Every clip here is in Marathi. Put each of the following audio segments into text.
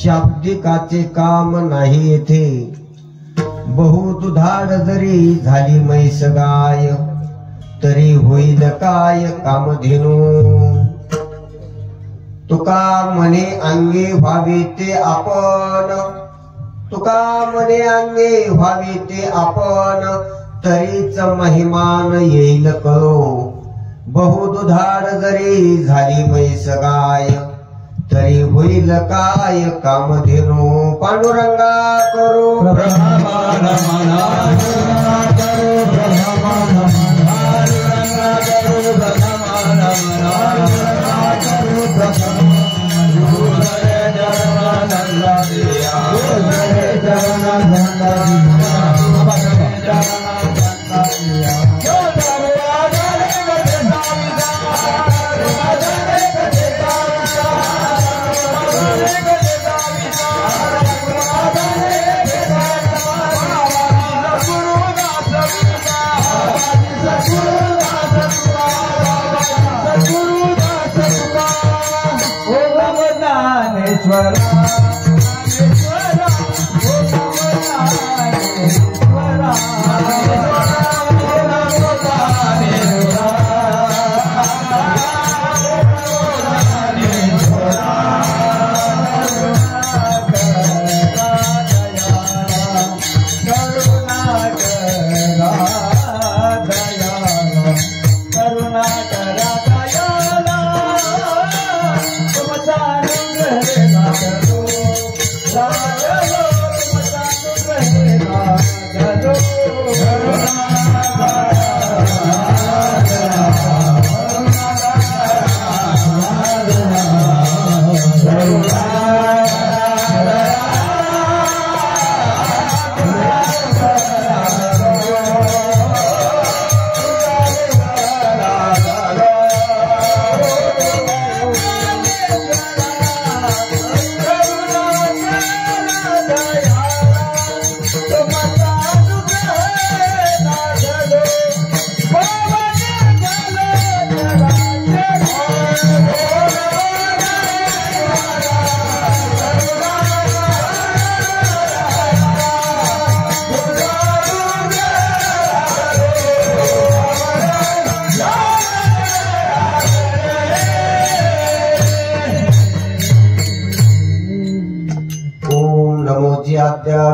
शाब्दिकाचे काम नाही येथे। बहुदुधाड जरी झाली म्हैस गाय, तरी होईल काय कामधेनू। तुका म्हणे अंगे व्हावे ते आपण, तुका म्हणे अंगे व्हावे ते आपण, तरीच महिमान येईल कळो। बहुदुधाड जरी झाली म्हैस गाय, तरी होईल काय कामधेनू। पांडुरंगा करो ब्रह्मांड मना करो, ब्रह्मांड मना करो, ब्रह्मांड मना करो, ब्रह्मांड जगन्नाथ दिया, जगन्नाथ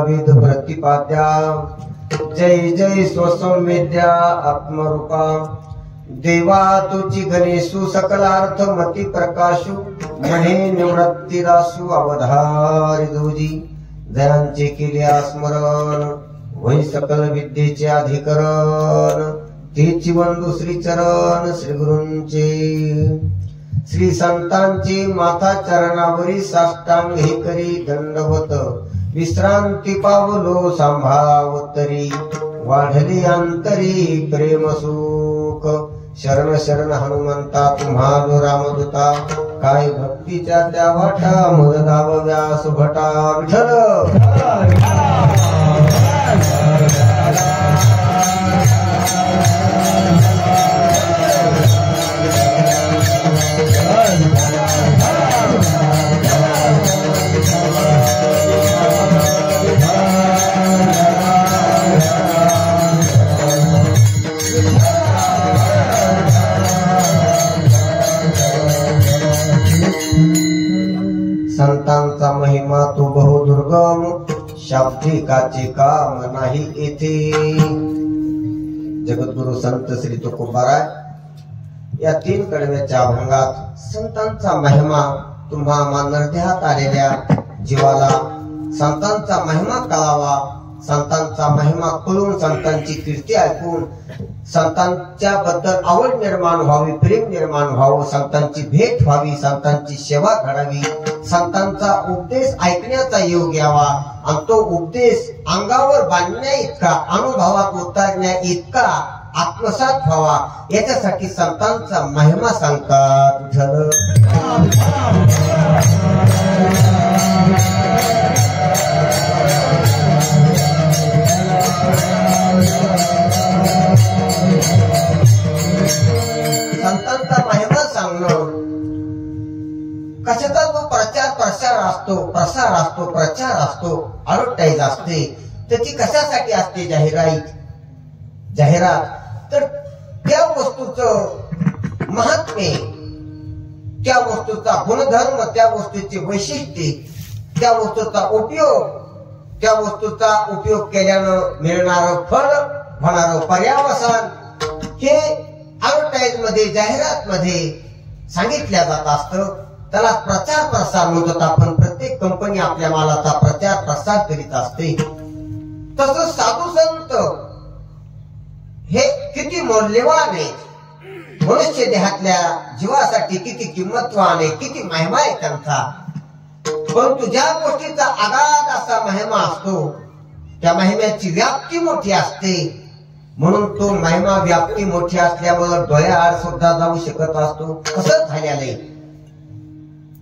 विध प्रतिपाद्या। जय जय स्वसंवेद्या आत्मरूपा। देवा तुझी गणेशु सकलार्थ मती प्रकाशु, म्हणे निवृत्तीदासु अवधारी जोजी। जयांचे केले स्मरण, होई सकल विद्येचे अधिकरण। तेची वंदू श्री चरण श्री गुरूंचे। श्री संतांची माथा चरणावरी साष्टांग हे करी दंडवत। विश्रांती पावलो सांभाळावतरी, वाढली अंतरी प्रेम सुख। शरण शरण हनुमंता तुम्हालो रामदूता, काय भक्तीच्या त्या वाटा मुददाव व्यास भटा। विठ्ठल संतांचा महिमा तो बहुदुर्गम, शाब्दिकाचे काम नाही येथे। जगद्गुरु संत श्री तुकोबाराय या 3 कडव्याच्या अभंगात संतांचा महिमा तुम्हा मानरदेहात आलेल्या जीवाला संतांचा महिमा कळावा, संतांचा महिमा कळून संतांची कीर्ती ऐकून संतांच्या बद्दल आवड निर्माण व्हावी, प्रेम निर्माण व्हावं, संतांची भेट व्हावी, संतांची सेवा घडावी, संतांचा उपदेश ऐकण्याचा योग यावा आणि तो उपदेश अंगावर बांधण्या इतका, अनुभवात उतरण्या इतका आत्मसात व्हावा, याच्यासाठी संतांचा महिमा सांगतात। विठ्ठल संतांचा महिमा सांगणं कशाचा तो प्रचार प्रसार असतो प्रचार असतो ऍडव्हर्टाईज असते, तर ती कशासाठी असते? जाहिरात. तर त्या वस्तूचं महात्म्य, त्या वस्तूचा गुणधर्म, त्या वस्तूचे वैशिष्ट्य, त्या वस्तूचा उपयोग केल्यानं मिळणारं फळ, होणारं पर्यावसान हे ऍडव्हर्टाईज मध्ये, जाहिरात मध्ये सांगितल्या जात असतं. त्याला प्रचार प्रसार म्हणतो आपण. प्रत्येक कंपनी आपल्या मालाचा प्रचार प्रसार करीत असते. तसंच साधू संत हे किती मौल्यवान आहे, मनुष्य देहातल्या जीवासाठी किती किंमतवान आहे, किती महिमा आहे त्यांचा. परंतु ज्या गोष्टीचा अगाध असा महिमा असतो त्या महिम्याची व्याप्ती मोठी असते. म्हणून तो महिमा व्याप्ती मोठी असल्यामुळे डोळ्याआड सुद्धा जाऊ शकत असतो. कसं झालेलं आहे?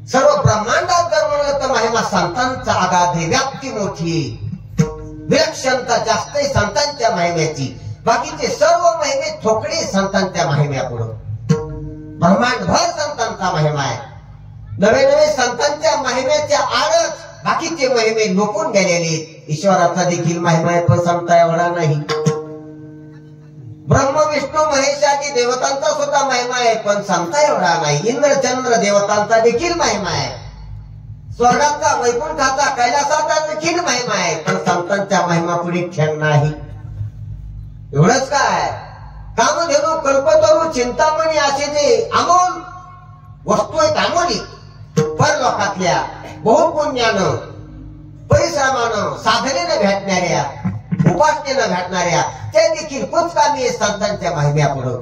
सर्व ब्रह्मांडात जर म्हणलं तर महिमा संतांचा अगाध आहे, व्याप्ती मोठी, विलक्षणता जास्त आहे संतांच्या महिम्याची. बाकीचे सर्व महिमे थोकडे संतांच्या महिम्यापुढं. ब्रह्मांडभर संतांचा महिमा आहे. नवे संतांच्या महिम्याच्या आडच बाकीचे महिमे लोपून गेलेले. ईश्वराचा देखील महिमा आहे पण संता एवढा नाही. ब्रह्म विष्णू महेश आदी देवतांचा सुद्धा महिमा आहे पण संता एवढा नाही. इंद्र चंद्र देवतांचा देखील महिमा आहे. स्वर्गाचा, वैकुंठाचा, कैलासाचा देखील महिमा आहे पण संतांच्या महिमा पुढे क्षण नाही. एवढंच काय, कामधेनू, कल्पतरू, चिंतामणी असे जे अमोल वस्तू आहेत, अमोली परलोकातल्या बहुपुण्यानं, परिश्रमानं, साधनेनं भेटणाऱ्या, उपासनेनं भेटणाऱ्या, त्या देखील कुचकामी संतांच्या महिम्यापुढं.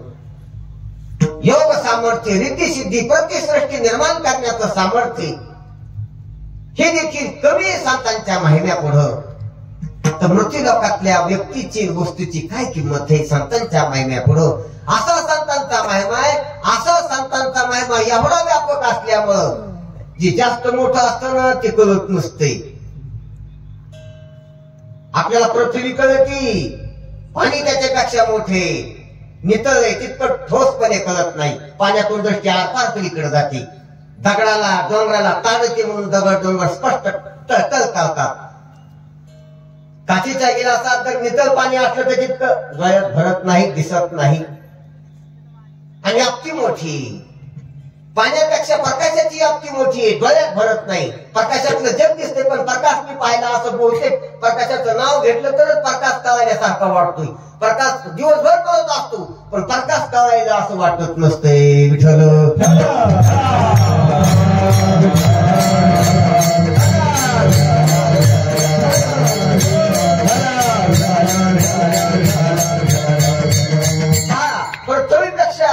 योग सामर्थ्य, रिद्धी सिद्धी, प्रतिसृष्टी निर्माण करण्याचं सामर्थ्य हे देखील कमी संतांच्या महिम्यापुढं. तर मृत्यू लोकातल्या व्यक्तीची, वस्तूची काय किंमत आहे संतांच्या महिम्यापुढं? असा संतांचा महिमा आहे. असा संतांचा महिमा एवढा व्यापक असल्यामुळं जे जास्त मोठं असतं ना ते कळत नसते. आपल्याला पृथ्वी कळती, पाणी त्याच्यापेक्षा मोठे, नितळ आहे, तितकं ठोसपणे कळत नाही. पाण्यातून दृष्टी आरपार पलीकडे जाते. दगडाला, डोंगराला ताडते म्हणून दगड डोंगर स्पष्ट कळतात. काचेच्या गिलासात जर नितळ पाणी असलं तर तितकं डोळ्यात भरत नाही, दिसत नाही. आणि व्याप्ती मोठी, पाण्यापेक्षा प्रकाशाची व्याप्ती मोठी आहे, डोळ्यात भरत नाही. प्रकाशातलं जग दिसते पण प्रकाश मी पाहिला असं बोलते. प्रकाशाचं नाव घेतलं तरच प्रकाश कळायल्यासारखा वाटतोय. प्रकाश दिवसभर कळत असतो पण प्रकाश कळायला असं वाटत नसतंय. विठ्ठल पृथ्वीपेक्षा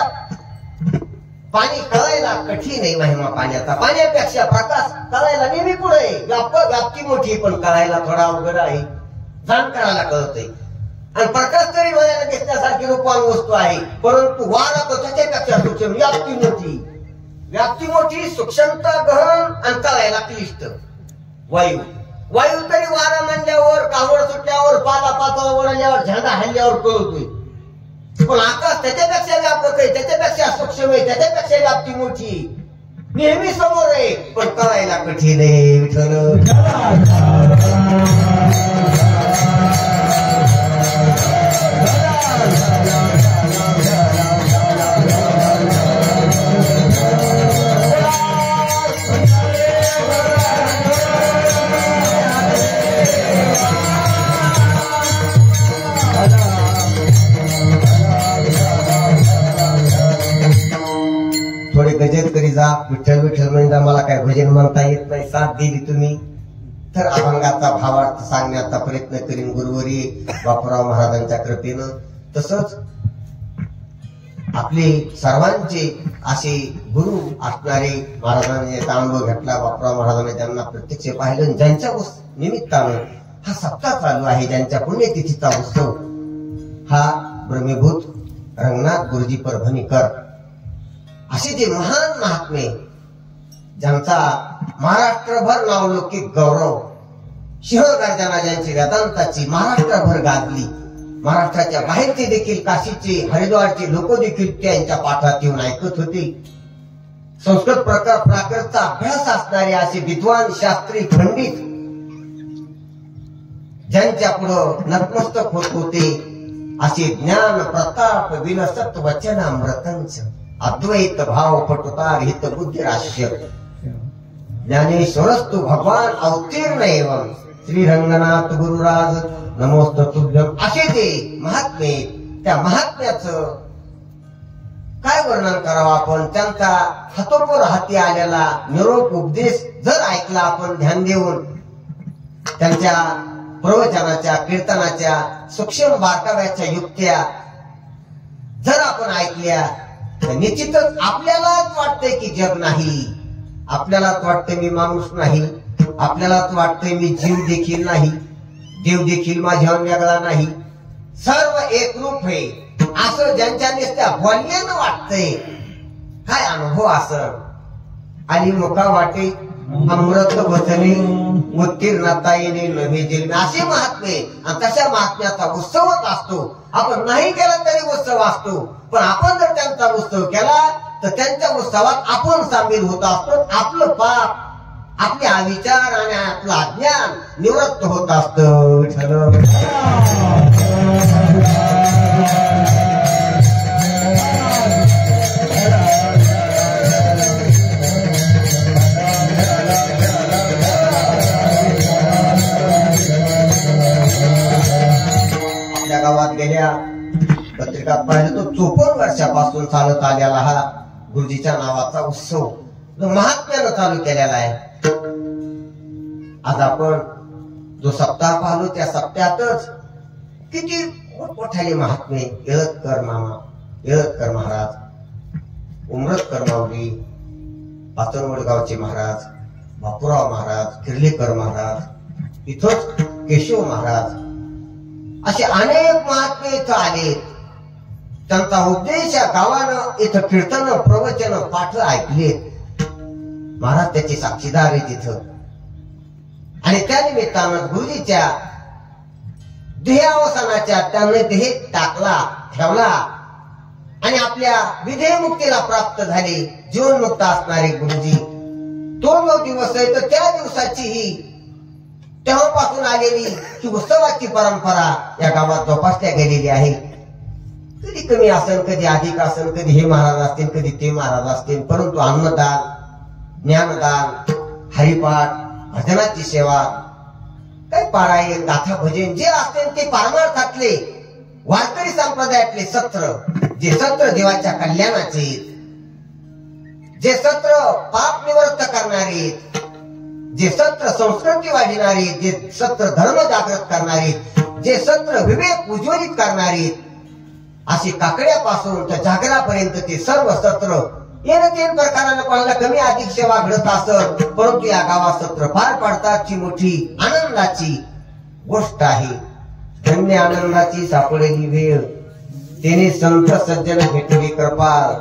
पाणी कळायला कठीण आहे महिमा पाण्याचा. पाण्यापेक्षा प्रकाश कळायला नेहमी पुढे. व्याप्ती मोठी पण कळायला थोडा अवघड आहे. जाण करायला कळतंय. आणि प्रकाश तरी डोळ्याला दिसण्यासारखी रूपवान वस्तू आहे परंतु वारा तो त्याच्यापेक्षा सूक्ष्म. व्याप्ती मोठी, सूक्ष्मता गहन आणि कळायला क्लिष्ट. वायू तरी वारा म्हणल्यावर, कावड सुटल्यावर, पाला पातळ ओढल्यावर, झेंडा हल्ल्यावर कळतोय. पण आकाश त्याच्यापेक्षा व्यापक आहे, त्याच्यापेक्षा सूक्ष्म आहे, त्याच्यापेक्षा व्याप्ती मोठी, नेहमी समोर आहे पण कळायला कठीण आहे. विठ्ठल गजर करी जा. विठ्ठल विठ्ठल म्हणजे मला काय भजन म्हणता येत नाही. साथ दिली तुम्ही तर अभंगाचा भावार्थ सांगण्याचा प्रयत्न करीन गुरुवरी बापूराव महाराजांच्या कृपेनं. तसंच आपले सर्वांचे असे गुरु असणारे महाराजांनी अनुभव घेतला. बापूराव महाराजांनी त्यांना प्रत्यक्ष पाहिलं. ज्यांच्या निमित्तानं हा सप्ताह चालू आहे, ज्यांच्या पुण्यतिथीचा उत्सव हा ब्रह्मीभूत रंगनाथ गुरुजी परभणीकर असे जे महान महात्मे, ज्यांचा महाराष्ट्रभर नावलौकिक गौरव, सिंहगर्जना ज्यांची वेदांताची महाराष्ट्रभर गाजली. महाराष्ट्राच्या बाहेरचे देखील, काशीचे, हरिद्वारचे लोक देखील त्यांच्या पाठात येऊन ऐकत होते. संस्कृत प्राकृतचा अभ्यास असणारे असे विद्वान शास्त्री पंडित ज्यांच्या पुढं नतमस्तक होत होते असे ज्ञान प्रताप विलसत वचनामृतंच अद्वैत भाव पटुतार हित बुद्धी राश्य ज्ञानेश्वरस्तु भगवान अवतीर्ण एवं श्री रंगनाथ गुरुराज नमोस्त तुभ्यम असे ते महात्मे. त्या महात्म्याचं काय वर्णन करावं आपण. त्यांचा हातोपर हाती आलेला निरोप उपदेश जर ऐकला आपण ध्यान देऊन, त्यांच्या प्रवचनाच्या कीर्तनाच्या सूक्ष्म बारकाव्याच्या युक्त्या जर आपण ऐकल्या तर निश्चितच आपल्यालाच वाटतंय की जग नाही, आपल्यालाच वाटतंय मी माणूस नाही, आपल्यालाच वाटतंय मी जीव देखील नाही, देव देखील माझ्याहून वेगळा नाही, सर्व एकरूप आहे असं ज्यांच्या नुसत्या बोलण्यानं वाटतंय. काय अनुभव असं. आणि मुखा वाटे अमृत वचने उत्तीर्णता येणे नव्हे जन्मे असे महात्मे. आणि तशा महात्म्याचा उत्सवच असतो. आपण नाही केला तरी उत्सव असतो, पण आपण जर त्यांचा उत्सव केला तर त्यांच्या उत्सवात आपण सामील होत असतो. आपलं पाप, आपले अविचार आणि आपलं अज्ञान निवृत्त होत असतं. विठ्ठल गावात गेल्या पत्रिकात पाहिलं तो 54 वर्षापासून चालत आलेला हा गुरुजीच्या नावाचा उत्सव महात्म्यानं चालू केलेला आहे. आज आपण जो सप्ताह पाहलो त्या सप्त्यातच किती मोठमोठाले महात्मे, येळतकर मामा, येळतकर महाराज, उमरतकर माऊली, पाचनवडगावचे महाराज, बापूराव महाराज, किर्लेकर महाराज, इथंच केशव महाराज, असे अनेक महात्मे इथं आले. त्यांचा उपदेश या गावानं इथं कीर्तन प्रवचन पाठ ऐकले. महाराज त्याचे साक्षीदार आहे तिथं. आणि त्या निमित्तानं गुरुजीच्या देहावसानाच्या त्याने देह टाकला ठेवला आणि आपल्या विधेयमुक्तीला प्राप्त झाले. जीवनमुक्त असणारे गुरुजी तो जो दिवस आहे तर त्या दिवसाची ही तेव्हापासून आलेली ही उत्सवाची परंपरा या गावात जोपासल्या गेलेली आहे. कधी कमी असेल, कधी अधिक असेल, कधी हे महाराज असतील, कधी ते महाराज असतील, परंतु अन्नदान, ज्ञानदान, हरिपाठ, भजनाची सेवा, काही पारायण, गाथा भजन जे असते ते पारमार्थातले वारकरी संप्रदायातले सत्र, जे सत्र देवाच्या कल्याणाचे, जे सत्र पाप निवृत्त करणारे, जे सत्र संस्कृती वाढविणारे, जे सत्र धर्म जागृत करणारे, जे सत्र विवेक उज्ज्वलित करणारे, असे काकड्यापासून तर जागरापर्यंत ते सर्व सत्र येणं 3 प्रकारानं कोणाला कमी अधिक सेवा घडत असत, परंतु या गावात सत्र पार पाडतात ची मोठी आनंदाची गोष्ट आहे. धन्य आनंदाची सापडलेली वेळ, त्याने संत सज्जन भेटली कृपाळ,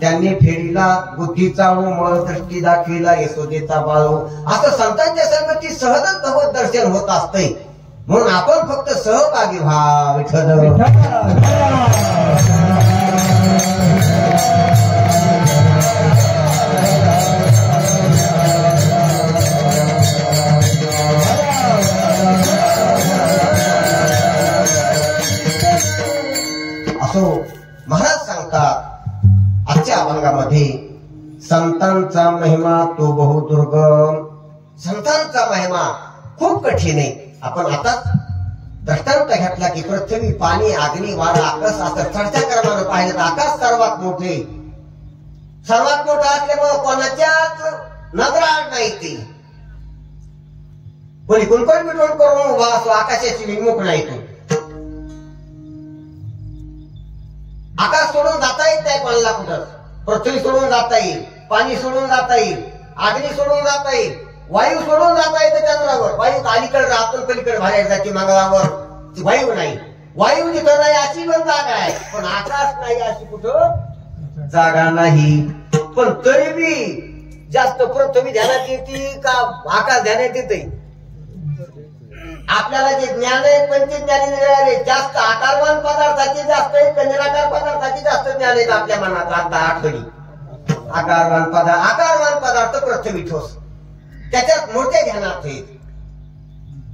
त्यांनी फेरीला बुद्धीचा व मळ दृष्टी दाखविला यशोदेचा बाळो. असं संतांच्या संगती सहजच भगवत दर्शन होत असते. म्हणून आपण फक्त सहभागी व्हा. विठ्ठल असो. महाराज सांगतात आजच्या अभंगामध्ये संतांचा महिमा तो बहुदुर्गम. संतांचा महिमा खूप कठीण आहे. आपण आता दृष्टांत घेतला की पृथ्वी, पाणी, अग्नी, वारा, आकाश असं चढत्या क्रमानं पाहिलं तर आकाश सर्वात मोठे, सर्वात मोठं असल्यामुळे कोणाच्याच नजरात नाही. ते कोणी कुणकोण मिटवून करून उभा असो, आकाशाची विमुख नाही. तो आकाश सोडून जाता येत नाही कोणाला कुठं. पृथ्वी सोडून जाता येईल, पाणी सोडून जाता येईल, अग्नी सोडून जाता येईल, वायू सोडून जाता येतं चंद्रावर. वायू अलीकडे राहतो, पलीकडे बाहेर जाते मंगळावर. वायू नाही, वायू जिथं नाही अशी पण जागा आहे, पण आकाश नाही अशी कुठं जागा नाही. पण तरी बी जास्त पृथ्वी ध्यानात येते का आकाश ध्यानात येते. आपल्याला जे ज्ञान आहे पंचज्ञानी मिळाले, जास्त आकारवान पदार्थाचे जास्त आहे, निराकार पदार्थाचे जास्त ज्ञान आहेत आपल्या मनात. आता आठवणी आकारवान पदार्थ पृथ्वी ठोस, त्याच्यात मोठे ध्यानार्थ आहेत.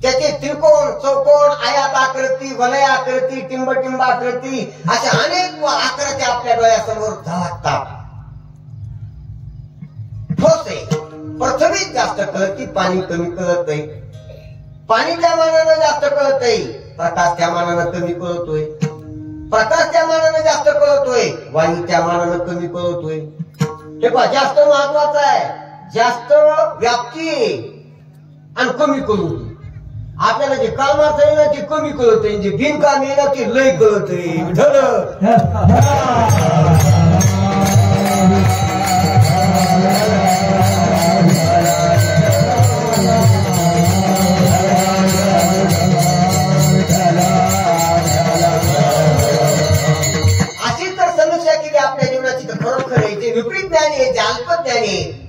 त्याचे त्रिकोण, चौकोन, आयात आकृती, वलय आकृती, टिंबटिंब आकृती अशा अनेक आकृती आपल्या डोळ्यासमोर झळकतात. ठोस आहे. पृथ्वीत जास्त कळती, पाणी कमी कळत आहे. पाणी त्या मानानं जास्त कळत आहे, प्रकाश त्या मानानं कमी कळतोय. प्रकाश त्या मानानं जास्त कळतोय, वायू त्या मानानं कमी कळतोय. हे पहा, जास्त महत्वाचं आहे. जास्त व्याप्ती आणि कमी कळतोय. आपल्याला जे कामाचं आहे ना ते कमी कळत आहे, जे बिनकामी आहे ना ते लय कळत आहे. अशी तर समस्या केली आपल्या जीवनाची तर खरोखर आहे. जे विपरीत ज्ञानी आहे, जे अल्पज्ञानी आहे,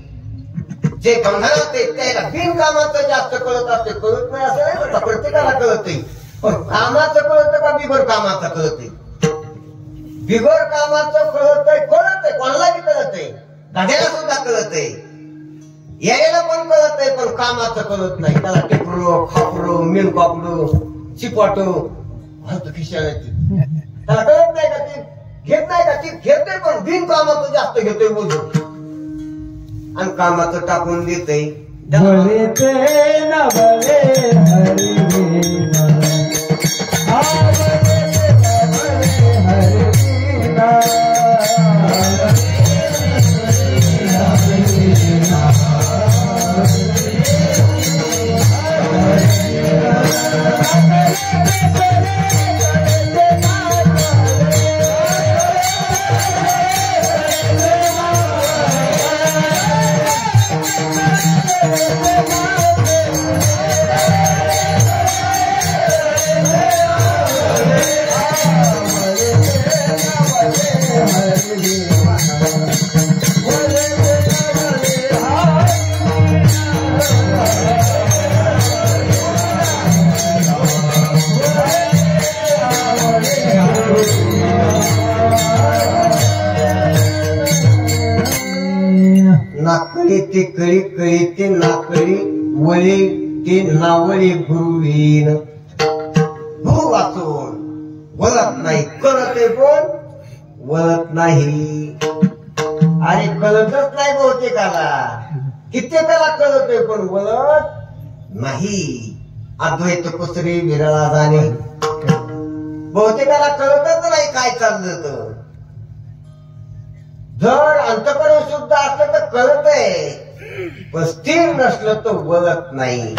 जे बंधनात आहे, त्याला बिनकामाचं जास्त कळत असते. कळत नाही असं नाही, प्रत्येकाला कळत नाही. पण कामाचं कळतं का बिगर कामाचं कळत? बिगर कामाचं कळत आहे. कोणालाही कळत आहे, गाड्याला सुद्धा कळत आहे, यायला पण कळत आहे, पण कामाचं कळत नाही. त्याला टिपरो, खापरो, मिल कापडो, चिपाटो घालतो खिशाला. त्याला कळत नाही का ते घेत नाही का? ती घेते पण बिनकामाचं जास्त घेतोय बोलतो आणि कामाचं टाकून देतय. नाकळी ते कळी, कळी ते नाकळी, वळी ते नावळी गुरुवीन. गुरु वाचून वळत नाही, कळत आहे पण वळत नाही. आणि कळतच नाही बहुतेकाला, कित्येकाला कळतोय पण वळत नाही. अद्वैत कुसरी विरळा जाणे, बहुतेकाला कळतच नाही काय चाललं. तर जर अंतःकरण शुद्ध असलं तर कळतंय, पण स्थिर नसलं तर वळत नाही.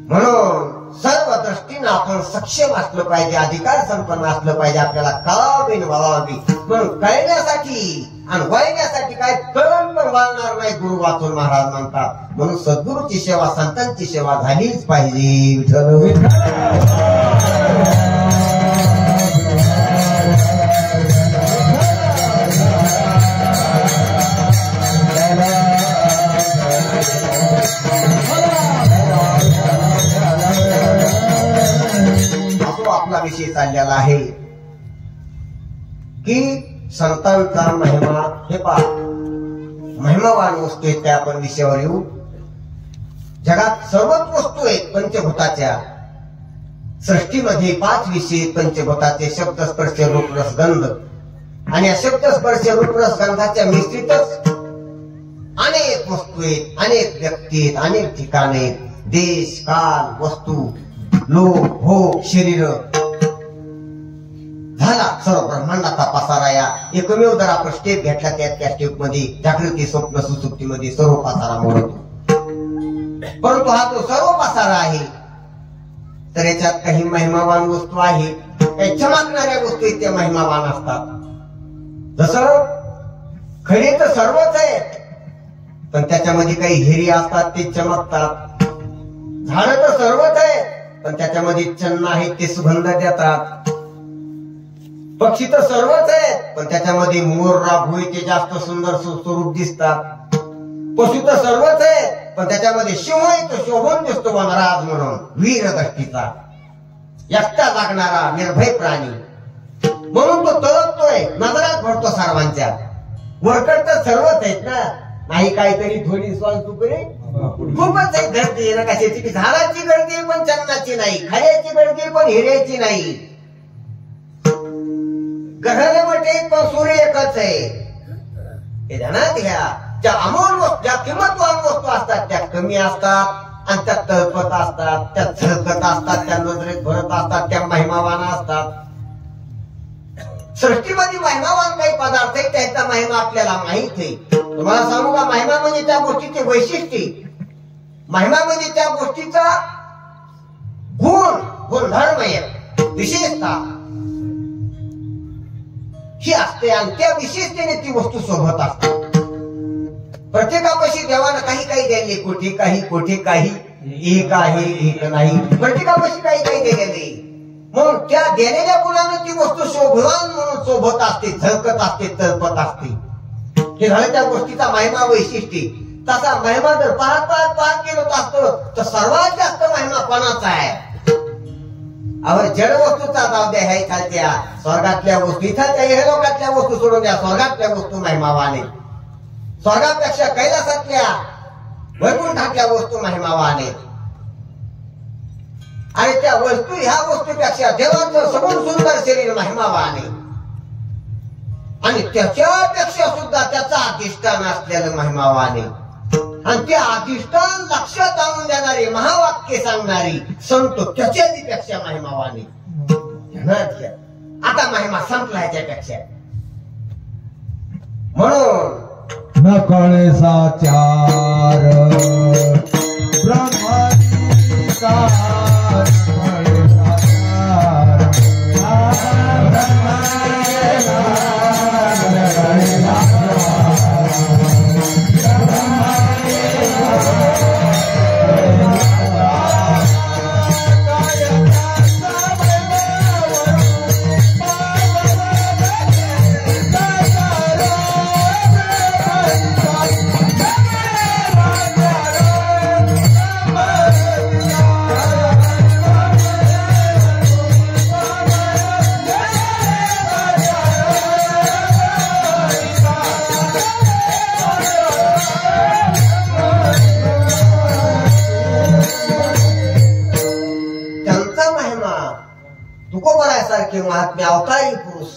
म्हणून सर्व दृष्टीनं आपण सक्षम असलं पाहिजे, अधिकार संपन्न असलं पाहिजे. आपल्याला कळावी वळावी, म्हणून कळण्यासाठी आणि वळण्यासाठी काय कळण पण वळणार नाही. गुरु वाचून महाराज म्हणतात. म्हणून सद्गुरूची सेवा, संतांची सेवा झालीच पाहिजे. विठ्ठल आपला विषय चाललेला आहे की संतांचा महिमा. हे पहा, महिमावान वस्तू आहेत त्या आपण विषयावर येऊ. जगात सर्वच वस्तू आहेत पंचभूताच्या. सृष्टीमध्ये 5 विषय पंचभूताचे: शब्द, स्पर्श, रूप, रस, गंध. आणि या शब्द, स्पर्श, रूप, रस, गंधाच्या मिश्रितच अनेक वस्तू आहेत, अनेक व्यक्ती आहेत, अनेक ठिकाणे, देश, काल, वस्तू, लोक, भोग, शरीर. झाला सर्व ब्रह्मांडाचा पसारा. या एकमेव जर आपण स्टेप घेतला त्या स्टेप मध्ये जागृती, स्वप्न, सुसुप्तीमध्ये सर्व पसारा मोडतो. परंतु हा तो सर्व पसारा आहे. तर याच्यात काही महिमावान वस्तू आहे, काही चमकणाऱ्या वस्तू त्या महिमावान असतात. जसं खडे तर सर्वच आहेत, पण त्याच्यामध्ये काही हिरे असतात ते चमकतात. झाडं तर सर्वच आहेत, पण त्याच्यामध्ये चन्न आहेत ते सुगंध देतात. पक्षी तर सर्वच आहेत, पण त्याच्यामध्ये मोर, राघोळी ते जास्त सुंदर स्वरूप दिसतात. पशु तर सर्वच आहेत, पण त्याच्यामध्ये शिव तो शोभून दिसतो वनराज म्हणून, वीर दष्टीचा, एकटा लागणारा निर्भय प्राणी. म्हणून तो तळपतोय, नजरात भरतो सर्वांच्या. वरकड तर सर्वच आहेत ना, नाही काहीतरी थोडी स्वाल तुकडे खूपच आहेत गर्दी ना, कशाची झाडाची गर्दी पण चन्नाची नाही, खऱ्याची गर्दी पण हिऱ्याची नाही, ग्रहण म्हटले पण सूर्य एकच आहे. हे ध्यानात घ्या. ज्या अमोल वस्तू, ज्या किंमतवान वस्तू असतात त्या कमी असतात आणि त्या तळपत असतात, त्या झळकत असतात, त्या नजरेत भरत असतात, त्या महिमावान असतात. सृष्टीमध्ये महिमावान काही पदार्थ आहेत, त्याचा महिमा आपल्याला माहित आहे. तुम्हाला सांगू का, महिमा म्हणजे त्या गोष्टीचे वैशिष्ट्य, महिमा म्हणजे त्या गोष्टीचा गुण, गुणधर्म, विशेषता ही असते आणि त्या विशेषतेने ती वस्तू सोबत असते. प्रत्येकापाशी देवानं काही काही द्यायले, कोठे काही कोठे काही, एक आहे एक नाही, प्रत्येकापाशी काही काही दिलेले. म्हणून त्या देलेल्या गुणानं ती वस्तू शोभवान म्हणून सोबत असते, झळकत असते, तळपत असते. हे झालं त्या गोष्टीचा महिमा, वैशिष्ट्य. तसा महिमा जर पाहत पाहत पाहत गेलो असतो तर सर्वात जास्त महिमा कोणाचा आहे? अवर जड वस्तूचा जाऊ द्या, ह्या इथालच्या स्वर्गातल्या वस्तू, इथालच्या हे लोकातल्या वस्तू सोडून द्या, स्वर्गातल्या वस्तू महिमावाने, स्वर्गापेक्षा कैलासातल्या वैकुंठातल्या वस्तू महिमावाने. आणि त्या वस्तू ह्या वस्तूपेक्षा देवाचं सगुण सुंदर शरीर महिमावाने, आणि त्याच्यापेक्षा सुद्धा त्याचा अधिष्ठान असलेलं महिमावाने, आणि ते अधिष्ठान लक्षात आणून देणारे, महावाक्य सांगणारी संत त्याच्यापेक्षा महिमावाने. आता महिमा संपला ह्याच्यापेक्षा. म्हणून न कळे साचार ब्रह्मनिकार, तुकोबरासारखे महात्मे अवतारी पुरुष,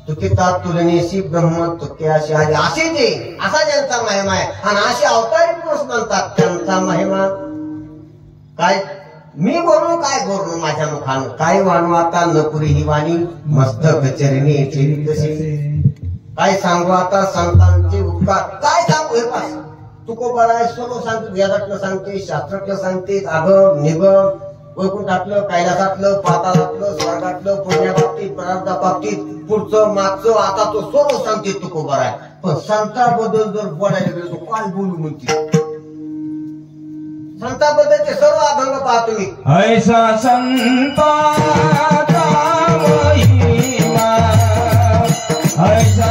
तुकिता तुलनेशी ब्रह्म तुके असे असे जे असा ज्यांचा महिमा आहे, आणि असे अवतारी पुरुष म्हणतात त्यांचा महिमा काय? मी बोलू काय बोलू माझ्या मुखानं, काय वाणू आता नपुरी ही वाणी, मस्तक चरणी ठेवी कशी, काय सांगू आता संतांचे उपकार, काय सांगू? हे पास तुकोबराय सर्व सांगतो, वेदातलं सांगते, शास्त्रातलं सांगते, आगम निगम, वैकुंठातलं, कैलासातलं, पाताळातलं, स्वर्गातलं, पुण्या बाबतीत, प्रारब्धा बाबतीत, पुढचं मागचं, आता तो सर्व सांगते तुकोबराय. पण संतांबद्दल जर बोलायला गेलो तो काय बोलू म्हणते? संतांबद्दलचे सर्व अभंग पाहा तुम्ही. ऐसा संतांचा महिमा, ऐसा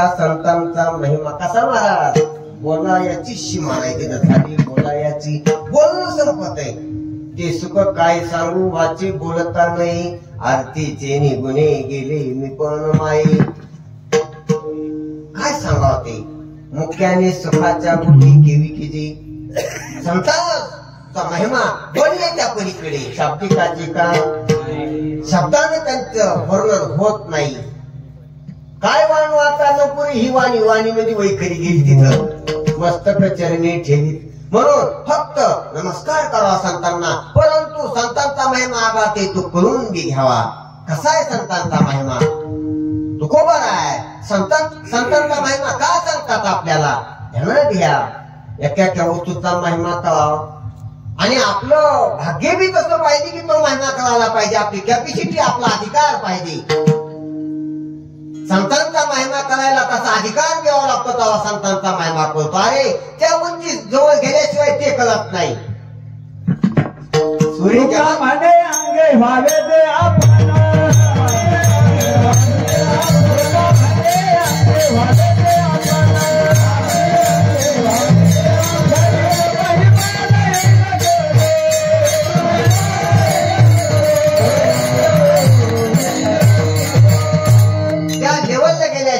असा संतांचा महिमा कसा महाराज बोलायाची सीमा नाही त्याच्यासाठी बोलायाची बोलणं संपत आहे ते सुख काय सांगू वाचे बोलता नाही आरतीचे निगुणे गेले मी पण माई काय सांगाव ते मुख्याने सुखाच्या मुठी केवी किती संतांचा महिमा बोलले त्या पलीकडे शाब्दिकाची का शब्दाने त्यांचं वर्णन होत नाही काय वाण वाचा नपुरी ही वाणी वाणी मध्ये वैखरी गेली तिथं मस्तक चरणी ठेवी म्हणून फक्त नमस्कार करावा संतांना परंतु संतांचा महिमा आगा ते तू करून घ्यावा कसा आहे संतांचा महिमा तू कोबर आहे संतांचा महिमा का सांगतात आपल्याला ध्यानात घ्या एका वस्तूचा महिमा कळावा आणि आपलं भाग्य बी तसं पाहिजे की तो महिमा कळायला पाहिजे आपली कॅपॅसिटी आपला अधिकार पाहिजे संतांचा महिमा करायला कसा अधिकार घ्यावा लागतो तेव्हा संतांचा महिमा कळतो अरे त्या उंची जवळ गेल्याशिवाय ते कळत नाही सूर्य म्हणे अंगे व्हावे दे आपण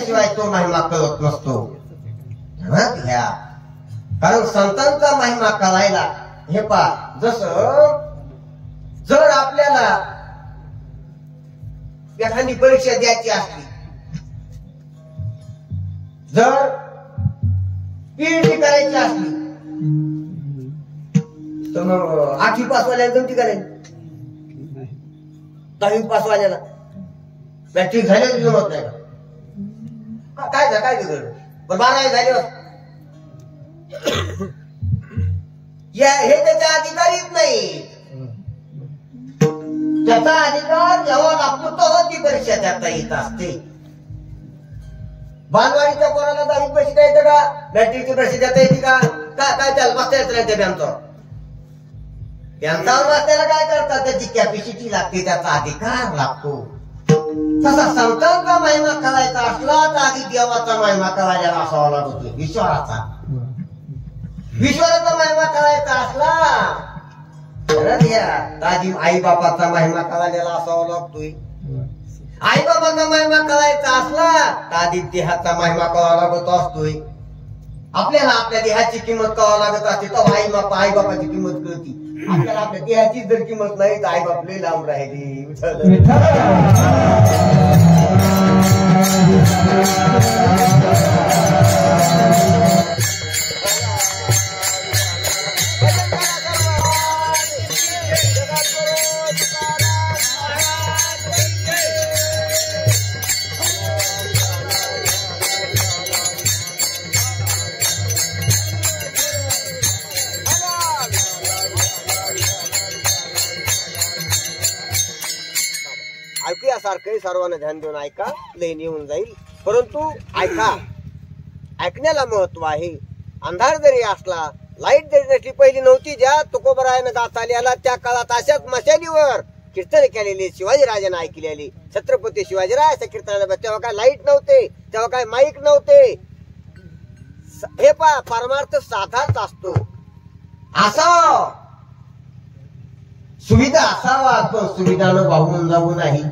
शिवाय तो महिमा कळत नसतो ध्यानात घ्या कारण संतांचा महिमा करायला हे पा जसं जर आपल्याला एखादी परीक्षा द्यायची असली जर पीएचडी करायची असली तर मग 8वी पास वाल्याला जमती करायची 10वी पास वाल्याला मॅट्रिक झाल्यावर जमत नाही का काय पण 12वी झाल्यावर हे त्याच्या अधिकारीच नाही त्याचा अधिकार जेव्हा लागतो तेव्हा ती परीक्षा त्याचा येत असते बालवाडीच्या पोराला 10वी परीक्षा येते का मॅट्रिकची परीक्षा देता येते का काय त्याला बसता येत नाही त्या बँकावर बसल्याला काय करतात त्याची कॅपॅसिटी लागते त्याचा अधिकार लागतो तसा संतांचा महिमा करायचा असला तर आधी देवाचा महिमा करायला असावा लागतो ईश्वराचा महिमा करायचा असला तर आधी आई बापाचा महिमा करायला असावा लागतोय आई बाबांचा महिमा करायचा असला तर आधी देहाचा महिमा करावा लागत असतोय आपल्याला आपल्या देहाची किंमत करावं लागत असते तर आई बापाची किंमत कळती आपल्याला आपल्या देहाची जर किंमत नाही तर आई बाप लई लांब राहिली ऐकूयासारखं सर्वांना ध्यान देऊन ऐका लईन येऊन जाईल परंतु ऐका ऐकण्याला महत्व आहे अंधार जरी असला लाईट जरी नसली पहिली नव्हती ज्या तुकोबरायानं गाता आला त्या काळात अशाच मशालीवर कीर्तन केलेली शिवाजी राजाने ऐकलेली छत्रपती शिवाजीराज कीर्तनाला तेव्हा काय लाईट नव्हते तेव्हा काय माईक नव्हते हे परमार्थ साधाच असतो असा सुविधा असावा पण सुविधानं वाहून जाऊ नाही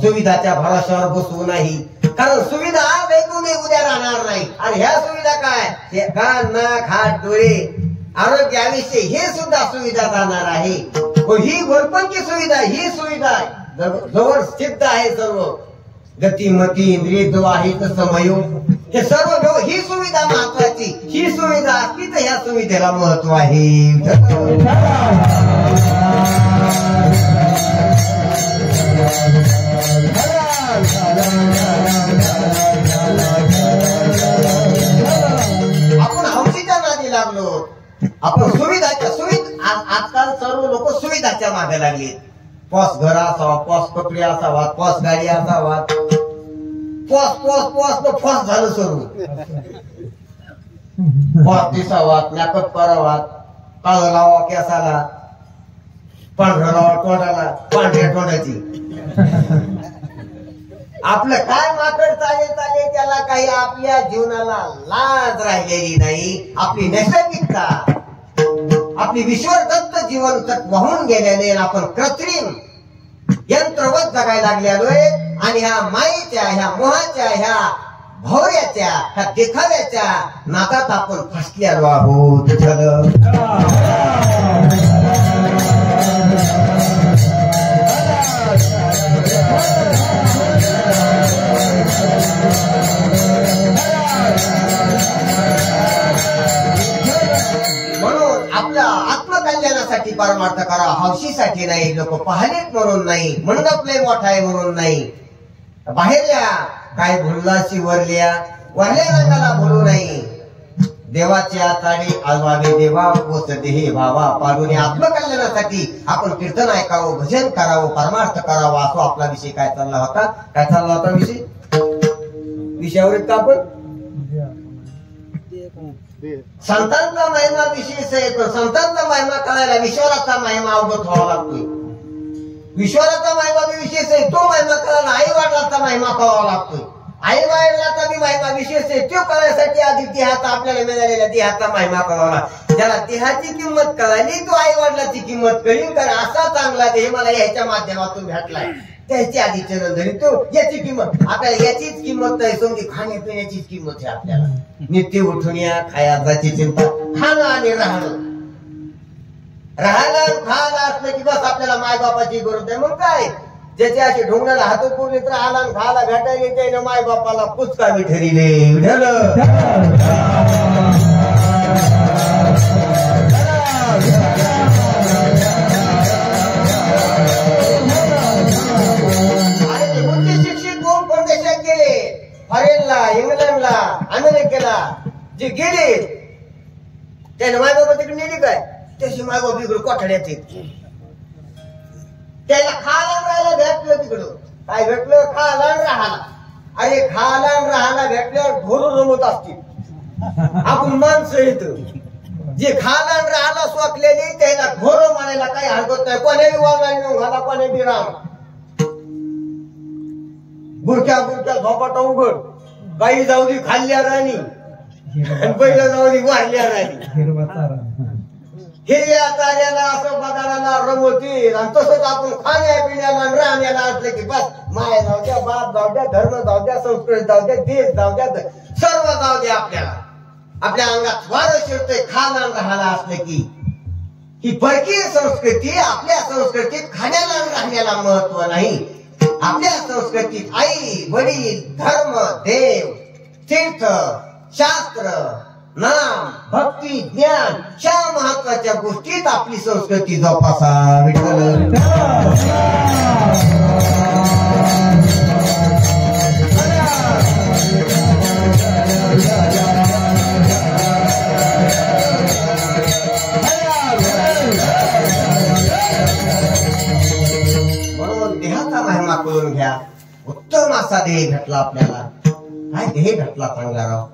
सुविधाच्या भरोश्यावर बसवू नाही कारण सुविधा वेगून उद्या राहणार नाही आणि ह्या सुविधा काय कान नाक हात डोळे आरोग्याविषयी हे सुद्धा सुविधा राहणार आहे ही घोरपंची सुविधा ही सुविधा जवळ सिद्ध आहे सर्व गतिमती इंद्रिय जो आहे समयो हे सर्व ही सुविधा महत्वाची ही सुविधा असली तर ह्या सुविधेला महत्व आहे आपण हौशीच्या नादी लागलो आपण आजकाल सर्व लोक सुविधाच्या मागे लागले पॉस घर असावा पॉस कपडे असावा पॉस गाडी असावा पॉस झालं सर्व पॉस दिसावात मेकअप करावात काळ लावा केसाला पांढरा लावा तोंडाला पांढऱ्या तोंडाची आपलं काय माकड चालेल त्याला काही आपल्या जीवनाला लाज राहिलेली नाही. आपली नैसर्गिकता, आपली विश्वदत्त जीवन वाहून गेल्याने आपण कृत्रिम यंत्रवत जगायला लागलेलोय. आणि ह्या मायेच्या, ह्या मोहाच्या, ह्या भौर्याच्या, ह्या देखाव्याच्या नादात आपण फसलेलो आहोत. म्हणून आपल्या आत्मकल्याणासाठी परमार्थ करा, हौशीसाठी नाही. लोक पाहलेत म्हणून नाही, मंडप लय मोठा आहे म्हणून नाही. बाहेरल्या काय भुललाशी वरल्या रंगाला भुलू नाही. देवाच्या ताडी आजवावे देवा पोचते हे भावा पाडून. आत्मकल्याणासाठी आपण कीर्तन ऐकावं, भजन करावं, परमार्थ करावा. असो आपला विषय काय चालला होता विषय. विषयावर का आपण संतांचा महिमा विशेष आहे. पण संतांचा महिमा कळायला विश्वाचा महिमा अवगत व्हावा लागतोय. विश्वाचा महिमा विशेष आहे, तो महिमा कळायला आई वडिलांचा महिमा कळावा लागतोय. आई वडिलांचा बी महिमा विशेष आहे, तो कळायसाठी आधी देहाचा, आपल्याला मिळालेल्या देहाचा महिमा कळावा. ज्याला देहाची किंमत कळाली तो आई वडिलांची किंमत कळील. कारण असा चांगला देह मला याच्या माध्यमातून भेटलाय, त्याची आधी चरण धरी तो याची किंमत. आपल्याला याचीच किंमत नाही, समजी खाण्यापिण्याचीच किंमत आहे. आपल्याला नित्य उठून या खायची चिंता, खाणं आणि राहणं. राहायला खायला असलं की बस आपल्याला मायबापाची गरज आहे. मग काय, ज्याचे असे ढोंगणाला हात पुरले तर आला खायला भेटायला त्यानं मायबापाला पुचका बी ठरिले. शिक्षित होऊन परदेशात गेले, फॉरेनला, इंग्लंडला, अमेरिकेला जे गेले त्याने मायबाबा तिकडे नेली काय, त्याची मायबाबा इकडे कोठड्यात येते. त्याला खायला राहायला भेटलं, तिकडं काय भेटलं, खायला राहायला. अरे खायला राहायला भेटल्यावर ढोर रमत असतील. आपण माणसं येत जे खायला राहायला स्वकलेली त्याला घोर म्हणायला काही हरकत नाही. कोणी वाला घाला, कोणी बी राम. गुरक्या झोपाटा उघड, गाई जाऊ दे खाल्ल्या राणी, बैल जाऊ दे वारल्या राणी. हिरव्या चाऱ्याला असं बदाडाला रमवतील. आणि तसंच आपण खाण्यापिण्याला राहण्याला असले की बस माय जाऊ द्या, बाप जाऊ द्या, धर्म जाऊ द्या, संस्कृती जाऊ द्या, देश जाऊ द्या, सर्व जाऊ द्या. आपल्याला आपल्या अंगात वारं शिरतंय खाणं राहायला असले की. ही परकीय संस्कृती, आपल्या संस्कृतीत खाण्याला राहण्याला महत्व नाही. आपल्या संस्कृतीत आई वडील, धर्म, देव, तीर्थ, शास्त्र, नाम, भक्ती, ज्ञान या महत्वाच्या गोष्टीत आपली संस्कृती जोपासा. विठ्ठल म्हणून देहाचा महिमा करून घ्या. उत्तम असा देह घटला आपल्याला. काय देह घटला चांगला राव.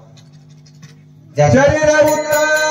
शरीर उत्तम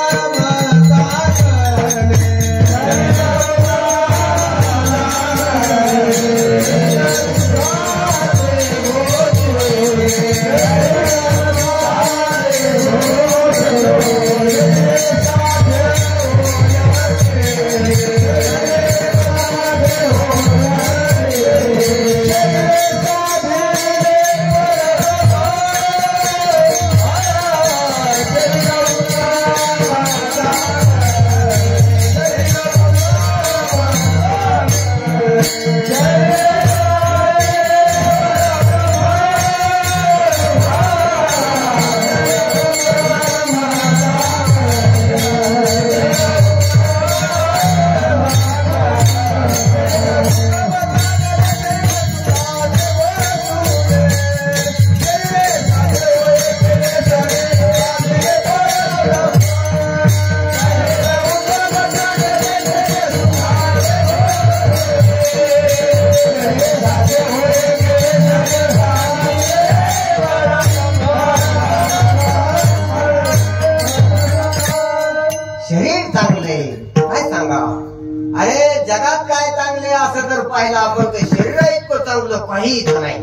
जगात काय चांगले असं जर पाहिलं आपण तर शरीर इतकं चांगलं काहीच नाही.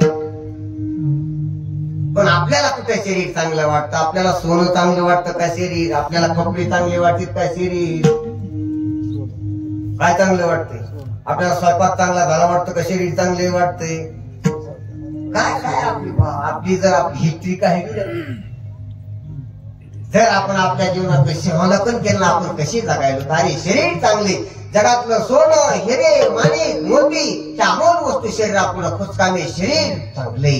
पण आपल्याला कुठे शरीर चांगलं वाटतं? आपल्याला सोनं चांगलं वाटतं का शरीर? आपल्याला कपडे चांगले वाटतात का शरीर? काय चांगलं वाटतंय? आपल्याला स्वयंपाक चांगला झाला वाटतं का शरीर चांगले वाटतंय? काय काय आपली जर आपली हिस्ट्री काय जर आपण आपल्या जीवनात सिंहावलोकन केलं आपण कशी जगायलो? अरे शरीर चांगले, जगातलं सोनं हिरे माणिक मोती त्या अमोल वस्तू शरीरापुढं खुचकामे शरीर चांगले.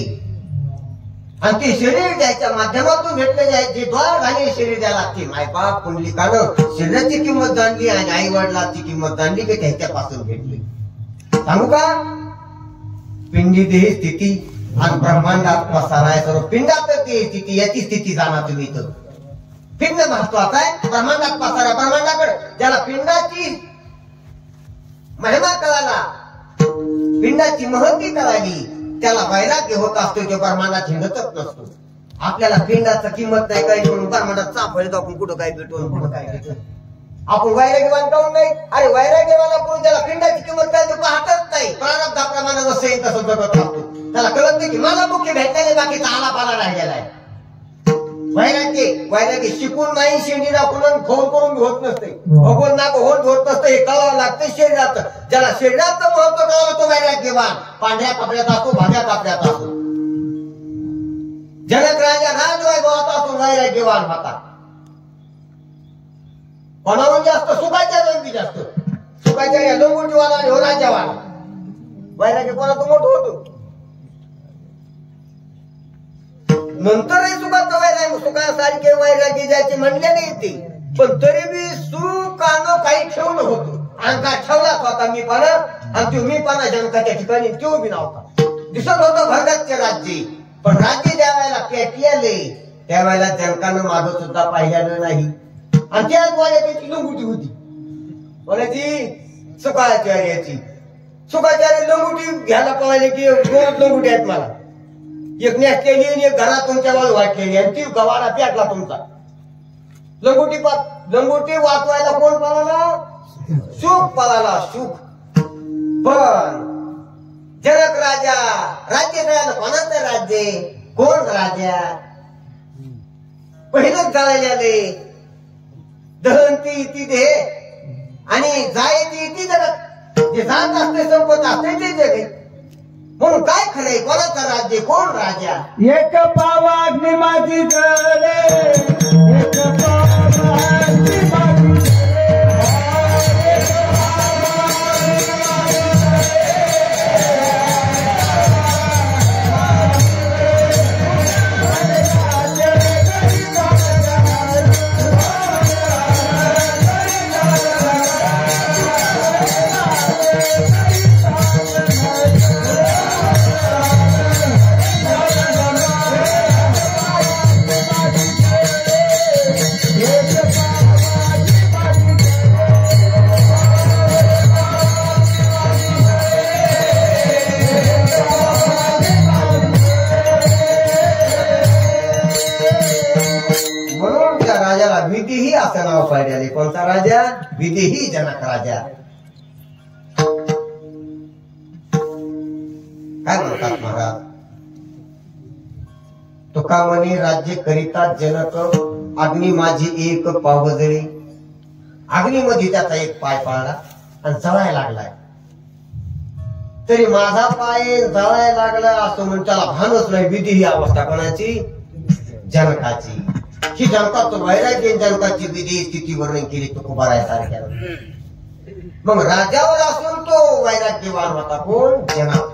आणि ते शरीर द्यायच्या माध्यमातून भेटले जे द्वार घाले शरीर द्यायला लागते. मायबाप कुंडलिकानं शरीराची किंमत जाणली आणि आई वडिलांची किंमत जाणली की त्याच्यापासून भेटली. सांगू का? पिंडी देह स्थिती आणि ब्रह्मांडात पसारा आहे. सर्व पिंडात ते स्थिती याची स्थिती जाणार तुम्ही. तर पिंड महत्वाचा आहे, ब्रह्मांडात पसारा. ब्रह्मांडाकडे ज्याला पिंडाची महिमा कळाला, पिंडाची महती कळाली, त्याला वैराग्य होत असतो. जो ब्रह्मांडात हिंडतच नसतो. आपल्याला पिंडाचं किंमत नाही काही म्हणून ब्रह्मांडात सापडतो आपण. कुठं काय भेटून कुठं काय भेटून आपण वैराग्यवान काऊन नाही? अरे वैराग्यवाला पुरुष ज्याला पिंडाची किंमत काय तो पाहतच नाही. प्रारब्धाप्रमाणे जसं येईल तसं जगत राहतो. त्याला कळत नाही की मला मुख्य भेटल्याने बाकीचा आला पाला राहिलेला आहे. वैराग्य शिकून नाही, शेंडी दाखवून फोन करून होत नसते. भगवून नाक होत नसतं. हे कळावं लागतं शरीरात. ज्याला शरीराचं महत्व कळावं तो वैराग्यवान. पांढऱ्या कपड्यात असतो, भाज्या कपड्यात असतो. जनक राजा राजवैभवात असतो वैराग्यवान होता. कोणाहून जास्त सुखाचार्य जास्त. सुखाचार्य लोंगुटीवाला आणि हो राजावाला. वैराग्य कोणाचं मोठं होतो. नंतरही सुखाचं वैराग्य सुखासारखे वैराग्य ज्याचे म्हणले नाही ते, पण तरी बी सुखानं काही ठेवलं होतं. अंगात ठेवलाच होता मी पाना. आणि तो मी पाना जनकाच्या ठिकाणी तो बी नव्हता. दिसत होतं भरगतचे राज्य. पण राज्य ज्या वेळेला पेटलेले त्यावेळेला जनकानं मागं सुद्धा पाहिलेलं नाही. आणि त्याच वाल्याची लंगुटी होती. कोणाची? सुखाचार्याची. सुखाचार्य लंगुटी घ्यायला पाहिले की दोन लंगुटी आहेत मला. एक नेसलेली आणि एक घरात तुमच्या बाजू वाटलेली आणि ती गवाडा पेटला तुमचा. लंगोटी वाचवायला कोण पळाला? सुख पळाला, सुख. पण जनक राजा राज्य मिळालं. कोणाचं राज्य? कोण राजा? पहिलंच जळलेले. दहनती ती देह आणि जायती ती जगत. जे जात असते संपत असते ते जग. म्हणून काय खरंय? कोणाचं राज्य? कोण राजा? एक पाव अग्नी माझी जळले, एक पाव अग्नी माझी विधीही असं नाव पाहिजे. कोणता राजा? विधीही जनक राजा. काय म्हणतात महाराज? तुका म्हणे राज्य करिता जनक अग्नी माझी एक पाव जळी. अग्नीमध्ये त्याचा एक पाय पाळला आणि जळायला लागलाय. तरी माझा पाय जळायला लागला असं म्हणून त्याला भानच नाही. विधी ही अवस्था कोणाची? जनकाची. ही जनकाचं वैराग्य जनकाची विधी स्थिती वर्णन केली तुकोबारायसारख्या. मग राजावर असून तो वैराग्यवान होता. कोण? जनक.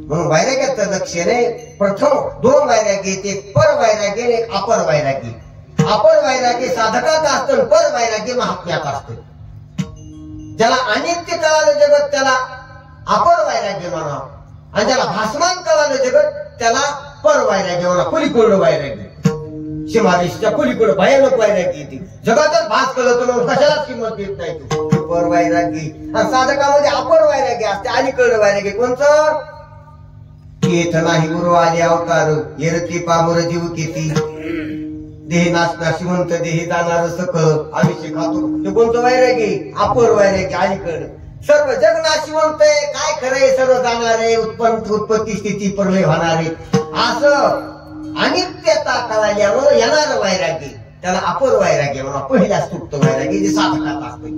म्हणून वैराग्याचं लक्ष्य नाही. प्रथम दोन वैराग्य, एक पर वैराग्य एक अपर वैराग्य. अपर वैराग्य साधकात असतं, पर वैराग्य महात्म्यात असतं. ज्याला अनित्य कळालं जगत त्याला अपर वैराग्य म्हणा, आणि ज्याला भासमान कळालं जगत त्याला पर वैराग्य म्हणा. पलीकडं वैराग्य, सीमारेषेच्या पलीकडं भयानक वैराग्य येते. जगातच भास कळत म्हणून कशालाच किंमत देत नाही तो पर वैराग्य. आणि साधकामध्ये अपर वैराग्य असते. अलीकडं वैराग्य कोणतं? येत नाही गुरु आले अवतार, येरती पामर जीव किती, देह नाचना शिवंत देही जाणार सकळ, अभिषेक खातो. ते कोणतं वैराग्य? अपर वैराग्य. अलीकडं सर्व जग नाशिवंत आहे. काय खरंय? सर्व जाणार आहे. उत्पत्ती स्थिती प्रलय होणार आहे. असं अनित्यता कळाल्यावर येणार वैरागी त्याला अपर वैराग्य म्हणा. पहिल्या सुप्त वैरागी जे साधकात असते.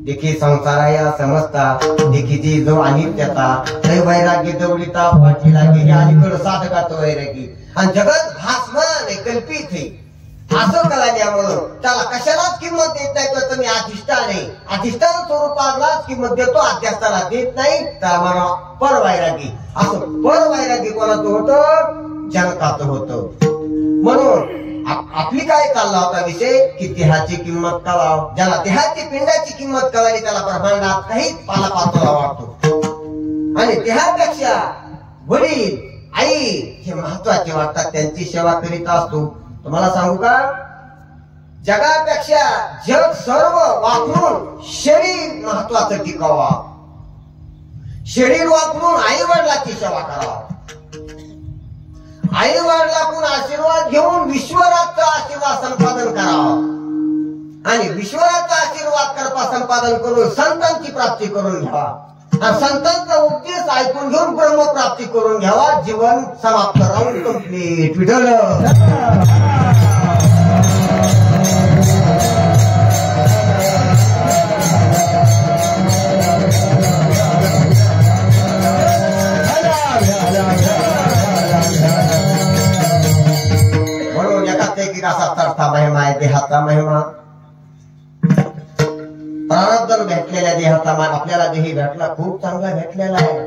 देखी संसाराया समजता देखीची जो अनित्यता ते वैराग्य दौडिता पाठी लागे हे अलीकडं साधकात वैरागी. आणि जगत भासमान आहे, कल्पित आहे असं कळाल्यामुळं त्याला कशालाच किंमत देत नाही. तर तुम्ही अधिष्ठान आहे, अधिष्ठान स्वरूपालाच किंमत देतो, अध्यासाला देत नाही. त्याला म्हणा परवैरागी. असं परवैरागी कोणाचं होतं? जनकाचं होतं. म्हणून आपली काय चालला होता विषय की देहाची किंमत कळाव. ज्याला देहाची पिंडाची किंमत कळाली त्याला ब्रह्मांडात काही पालापाचोळा वाटतो. आणि देहापेक्षा वडील आई हे महत्वाचे वाटतात, त्यांची सेवा करीत असतो. तुम्हाला सांगू का, जगापेक्षा जग सर्व वापरून शरीर महत्वाचं टिकावा. शरीर वापरून आई वडिलाची सेवा करावा. आई वडिलाकडून आशीर्वाद घेऊन विश्वराचा आशीर्वाद संपादन करावा. आणि विश्वराचा आशीर्वाद कृपा संपादन करून संतांची प्राप्ती करून घ्यावा. आणि संतांचा उपदेश ऐकून घेऊन ब्रह्मप्राप्ती करून घ्यावा. जीवन समाप्त राहून कंप्लीट. विठ्ठल म्हणून एकाच असा चढता महिमा आहे देहाचा महिमा. प्रारब्धानं भेटलेल्या देहाचा मान आपल्याला देही भेटला, खूप चांगला भेटलेला आहे.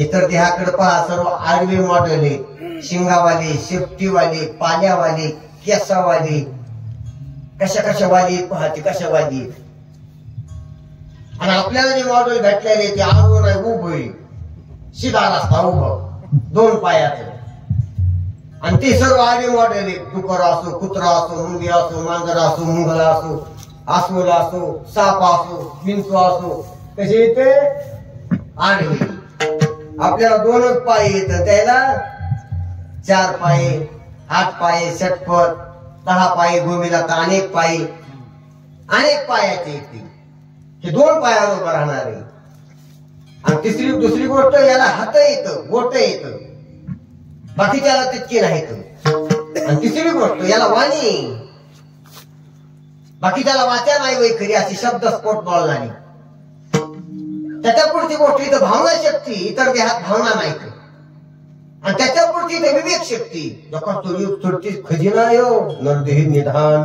इतर देहाकडे पहा, सर्व आडवे मॉडेल आहे. शिंगावाली, शेपटीवाली, पाल्यावाली, केसावाली, कशावाली पहाते कशावाली. आणि आपल्याला जे मॉडेल भेटलेले ते आडवं नाही, उभं शिधा रस्ता उभं 2 पायाचं. आणि ते सर्व आडवे मॉडेल आहे. डुकर असो, कुत्रा असो, मुंगी असो, मांजर असो, मुंगला असो, अस्वल असो, साप असो, विंचू असो, कसे येते आडवे. आपल्याला 2च पाय येत, त्याला 4 पाय, 8 पाय, षटपद, 10 पाय भूमीला तर अनेक पायाचे येते. हे 2 पायावर उभं राहणार आहे. आणि दुसरी गोष्ट, याला हात येतं, बोट येतं, बाकीच्याला तितकी नाहीत. आणि तिसरी गोष्ट, याला वाणी, बाकीच्याला वाचा नाही वै खरी, अशी शब्दस्फोट बोलणारी. त्याच्या पुढची गोष्ट इथं भावना शक्ती, इतर देहात भावना नाही. आणि त्याच्या पुढची इथे विवेक शक्ती. थोडची खजिना येऊ नरदेही निधान.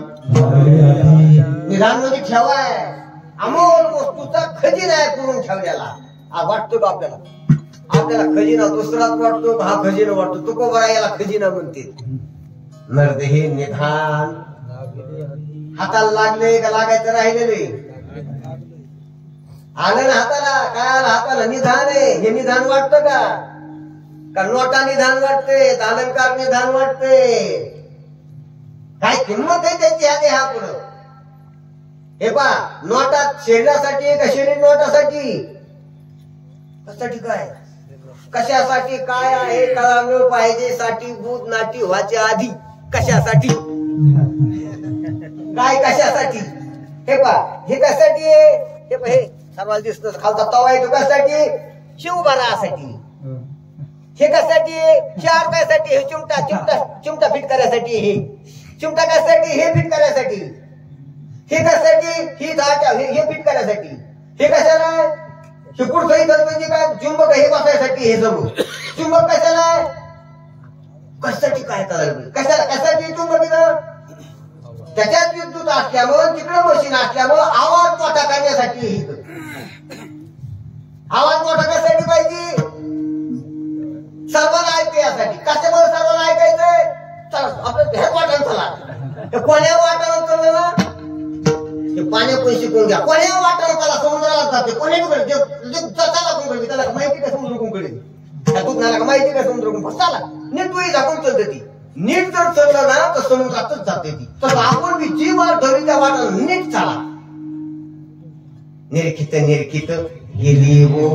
निधान म्हणजे ठेवाय, अमोल वस्तूचा खजिना आहे करून ठेवलेला. हा वाटतो का आपल्याला खजिना दुसराच वाटतो, हा खजिना वाटतो. तुकोबरा याला खजिना म्हणते. नरदेही निधान. हाताला लागले का लागायचं राहिलेले? आलं ना हाताला, काय आलं हाताला? निधान आहे. हे निधान वाटतं का नोटा निधान वाटते, अलंकार निधान वाटते? काय किंमत आहे त्याची ह्या देहापुढं? हे पहा, नोटा शरीरासाठी का शरीर नोटासाठी? कशासाठी? काय कशासाठी काय आहे कळालं पाहिजे. साठी भूत नाटी व्हायच्या आधी कशासाठी काय कशासाठी? हे पहा, हे कशासाठी आहे? हे पहा, हे सर्वांना दिसत खालचा तवा आहे तो कशासाठी? शिवबारासाठी. हे कशासाठी? 4 पायासाठी. हे चिमटा फिट करायसाठी. हे चिमटा कशासाठी? हे फिट करायसाठी. हे कशासाठी? हे फिट करायसाठी. हे कशाला? हे पुढचं इथं म्हणजे काय चुंबक हे बसायसाठी. हे सर्व चुंबक कशाला? कशासाठी? काय करायला? कशासाठी चुंबक? त्याच्यात विद्युत असल्यामुळं, तिकडं मशीन असल्यामुळं आवाज मोठा करण्यासाठी. आवाज मोठा कशासाठी पाहिजे? सर्वांना ऐकू यासाठी. कशामुळे सर्वांना ऐकायचंय? आपलं ह्याच वाटायला चला. कोण्या वाटायला चाललं ना? ते पाण्या पण शिकून घ्या. कोण्या वाटायला चला, समुद्राला जाते. कोण्या चला कुंकडी, त्याला माहिती का समुद्र कुंकडी? त्या दुखण्याला माहिती का समुद्र कुंकडी? चला नीट डोळी झाकून चलते ती. नीट जर चाललं ना तर समुद्रातच जाते ती. तर आपण बी जी वाट धरी त्या वाटाला नीट चाला. निरखित गेली हो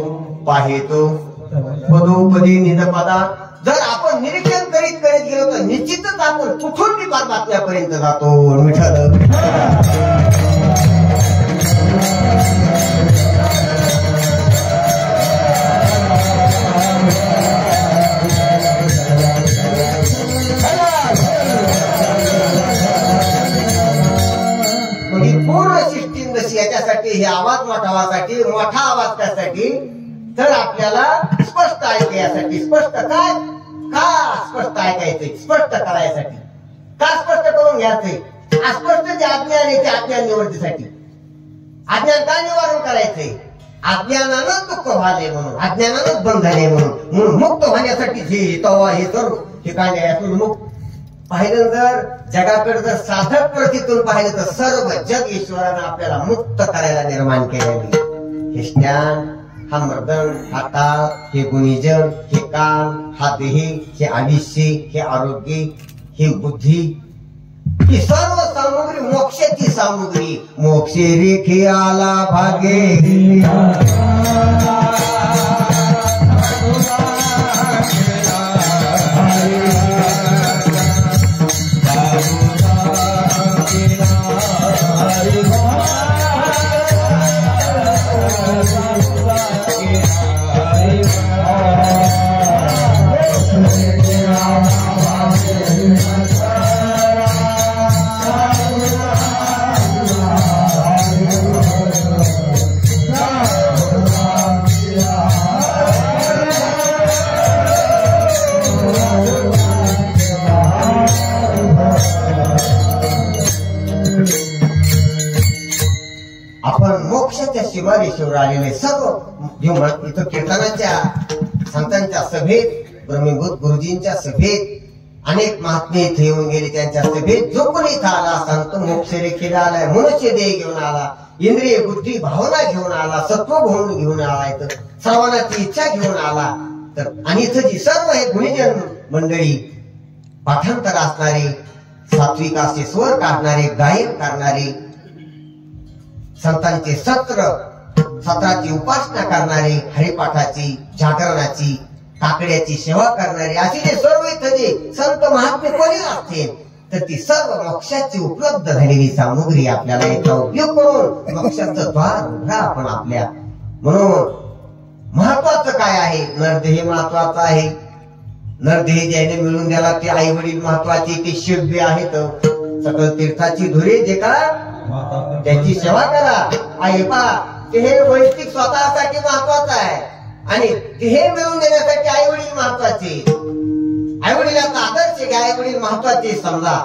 पाहेतो पदोपदी निधपदा. जर आपण निरीक्षण करीत गेलो तर निश्चितच आपण कुठून बी बातम्यापर्यंत जातो. विठ्ठल आवाज मोठा व्हासाठी, मोठा आवाज त्यासाठी, तर आपल्याला स्पष्ट ऐकायसाठी, स्पष्ट काय का स्पष्ट ऐकायचंय, स्पष्ट करायसाठी, का स्पष्ट करून घ्यायचंय, अस्पष्ट जे अज्ञान आहे ते अज्ञान निवृत्तीसाठी, अज्ञान का निवारण करायचंय, अज्ञानानं दुःख व्हाले म्हणून, अज्ञानानंच बंद झाले म्हणून मुक्त होण्यासाठी जे तवा हे सर्व ठिकाणी यातून मुक्त पाहिलं. जर जगाकडे जर साधक प्रतीतून पाहिलं तर सर्व जग ईश्वरानं आपल्याला मुक्त करायला निर्माण केलेली. हे ज्ञान, हा मर्दन, हा ताप, हे गुणीजन, हे काम, हा देह, हे आयुष्य, हे आरोग्य, ही बुद्धी, ही सर्व सामुग्री मोक्षाची सामुग्री. मोक्षे रेखे आला भागे सीमारेषेवर आलेले सर्व इथं कीर्तनाच्या संतांच्या सभेत, ब्रह्मभूत गुरुजींच्या सभेत अनेक महात्मे इथे येऊन गेले. त्यांच्या सभेत जो कोणी इथं आला, संत मोक्ष रेखेला आलाय, मनुष्य देह घेऊन आला, इंद्रिय बुद्धी भावना घेऊन आला, सत्व घेऊन घेऊन आला, इथं श्रवणाची इच्छा घेऊन आला. तर आणि इथं जी सर्व हे गुणीजन मंडळी, पाठांतर असणारे, सात्विक असे स्वर काढणारे, गायन करणारे, संतांचे सत्राची उपासना करणारे, हरिपाठाची, जागरणाची, काकड्याची सेवा करणारे, अशी जे सर्व इथं जे संत महात्मे कोणी असतील तर ती सर्व मोक्षाची उपलब्ध झालेली सामुग्री आपल्याला याचा उपयोग करून मोक्षाचं द्वार उघडा आपण आपल्या. म्हणून महत्वाचं काय आहे, नरदेह महत्वाचा आहे. नरदेह ज्याने मिळून द्याला ते आई वडील महत्वाचे, ते शिव्य आहेत. सकल तीर्थाची धुरे जे का त्याची सेवा करा. आई पा ते हे वैयक्तिक स्वतःसाठी महत्वाचं आहे आणि हे मिळवून देण्यासाठी आई वडील महत्वाचे. आई वडिलांचा आदर्श घ्या, आई वडील महत्वाचे समजा,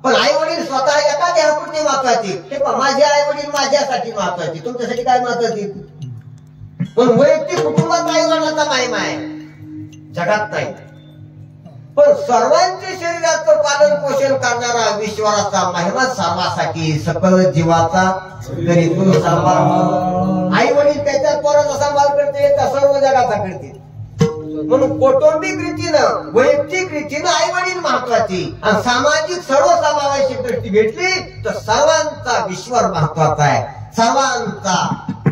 पण आई वडील स्वतः एका देहापुरते महत्वाचे. ते पण माझे आई वडील माझ्यासाठी महत्वाचे, तुमच्यासाठी काय महत्वाचे. पण वैयक्तिक कुटुंबात आई वडिलांचा महिमा आहे, जगात नाही. पण सर्वांचे शरीराचं पालन पोषण करणारा ईश्वराचा महिमा सर्वासाठी, सकल जीवाचा तरी तो सांभाळ. आई वडील त्याच्या पोराचा सांभाळ करते, त्या सर्व जगाचा करते. म्हणून कौटुंबिक रीतीनं, वैयक्तिक रीतीनं आई वडील महत्वाची आणि सामाजिक सर्वसमावेशक दृष्टी घेतली तर सर्वांचा ईश्वर महत्वाचा आहे. सर्वांचा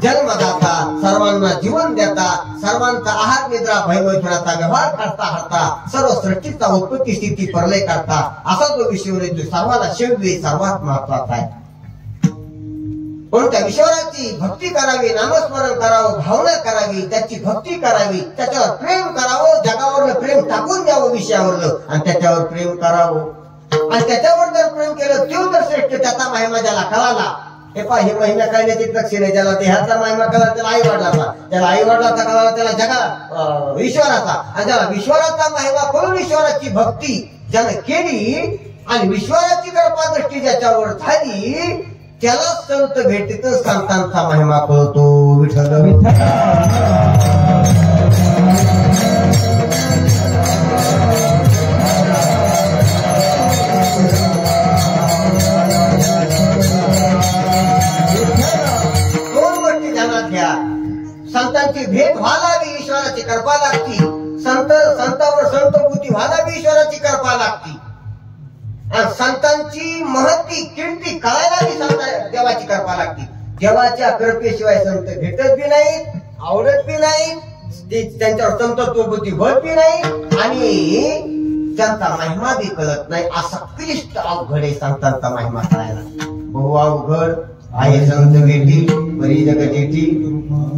जन्मदाता, सर्वांना जीवन देता, सर्वांचा आहार निद्रा भयभूषणाचा व्यवहार करता हरता, सर्व सृष्टीचा उत्पत्ती स्थिती प्रलय करता असा जो ईश्वर आहे तो सर्वांना शेवटी सर्वात महत्वाचा आहे. म्हणून त्या ईश्वराची भक्ती करावी, नामस्मरण करावं, भावना करावी, त्याची भक्ती करावी, त्याच्यावर प्रेम करावं, जगावरनं प्रेम टाकून द्यावं विषयावरलं आणि त्याच्यावर प्रेम करावं. आणि त्याच्यावर जर प्रेम केलं तो जर श्रेष्ठ, त्याचा महिमा ज्याला कळाला, हे पहा हे महिमा कळण्याची लक्ष नाही. ज्याला देहाचा महिमा कळला त्याला आई वडिलाचा, ज्याला आई वडिलाचा कळाला त्याला जगा ईश्वराचा, आणि ज्याला ईश्वराचा महिमा कळून ईश्वराची भक्ती ज्यानं केली आणि ईश्वराची कृपा दृष्टी ज्याच्यावर झाली त्याला संत भेटत, संतांचा महिमा कळतो. विठ्ठल विठ्ठल संतांची भेट व्हायला बी ईश्वराची कृपा लागती. संतावर संतभूती व्हायला बी ईश्वराची कृपा लागती. आणि संतांची महती कीर्ती कळायला बी देवाची कृपा लागती. देवाच्या कृपेशिवाय संत भेटत बी नाही, आवडत बी नाही, त्यांच्यावर संतत्वबुद्धी होत बी नाही आणि त्यांचा महिमा बी कळत नाही. असा क्लिष्ट अवघड आहे संतांचा महिमा कळायला. बहु अवघड आहे संत भेटी बरी जगजेठी.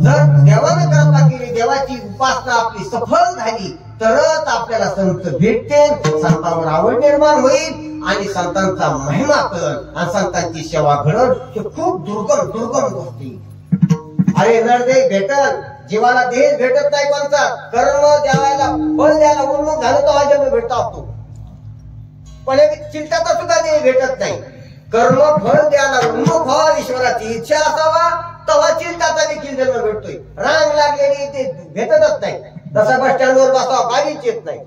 जर देवानं कृपा केली, देवाची उपासना आपली सफल झाली तरच आपल्याला संत भेटते, संतांवर आवड निर्माण होईल आणि संतांचा महिमा कळत आणि संतांची सेवा घडत. हे खूप दुर्गम गोष्टी. अरे नरदेह भेटल, जीवाला देह भेटत नाही कोणता. कर्म द्यावायला बल द्यायला उन्मुख झालं तेव्हा जन्म भेटतो असतो. पण चिंताचा सुद्धा देह भेटत नाही. कर्म फळ द्यायला उन्मुख व्हावा, ईश्वराची इच्छा असावा तेव्हा चिंताचा देखील जन्म भेटतोय. रांग लागलेली ते भेटतच नाही. तसा बस स्टँडवर बसावा गाडीच येत नाही.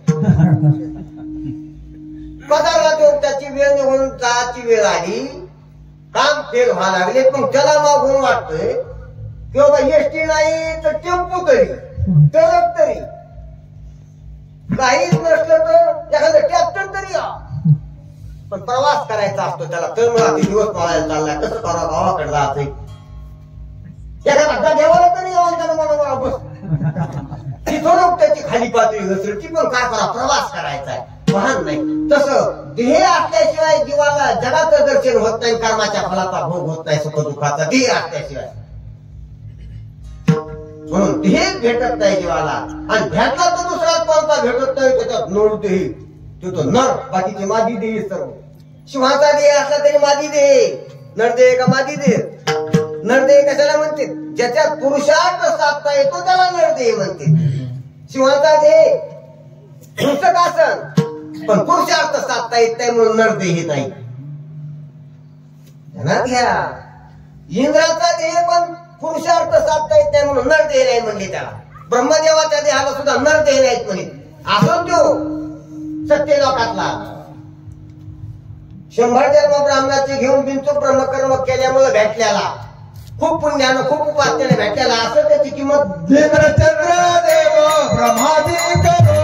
पदार्ला तो त्याची वेळ निघून जायची वेळ आली, काम फेल व्हायला लागले. मग त्याला मागून वाटतंय किंवा एसटी नाही तर टेम्पो तरी, ट्रक तरी, काहीच नसलं तर एखादं ट्रॅक्टर तरी या. पण प्रवास करायचा असतो त्याला, तळमळाचे दिवस मारायला चाललाय, कसं करा गावाकडे जायचंय. एखादा देवाला तरी यावं त्याला मला बस ती थोडं त्याची खाली पातळी घसरती. पण काय करा, प्रवास करायचा आहे, वाहन नाही. तसं देह असल्याशिवाय जीवाला जगाचं दर्शन होत नाही, कर्माच्या फलाचा भोग होत नाही, सुख दुःखाचा देह असल्याशिवाय. म्हणून देह भेटत नाही जीवाला. आणि भेटला तो दुसरा कोणता भेटत नाही, त्याच्यात नळ देह, तो नर, बाकीचे मादी देह सर्व. शिवाचा देह असला तरी मादी देह, नरदेह का मादी देह. नरदेह कशाला म्हणते, ज्याच्यात पुरुषार्थ साधता येतो त्याला नरदेह म्हणते. शिवाचा देह पुस्तक आसन, पण पुरुषार्थ साधता येत नाही म्हणून नरदेह नाही. ध्यानात घ्या, इंद्राचा देह पण पुरुषार्थ साधता येत नाही म्हणून नरदेह नाही म्हणले त्याला. ब्रह्मदेवाच्या देहाला सुद्धा नरदेह नाहीत म्हणे. असो तो सत्य लोकातला 100 जन्म ब्राह्मणाचे घेऊन बिनचूक ब्रह्मकर्म केल्यामुळे भेटल्याला, खूप पुण्यानं खूप उपासनेने भेटल्याला, असं त्याची किंमत. इंद्रचंद्र देव ब्रह्मादी करो,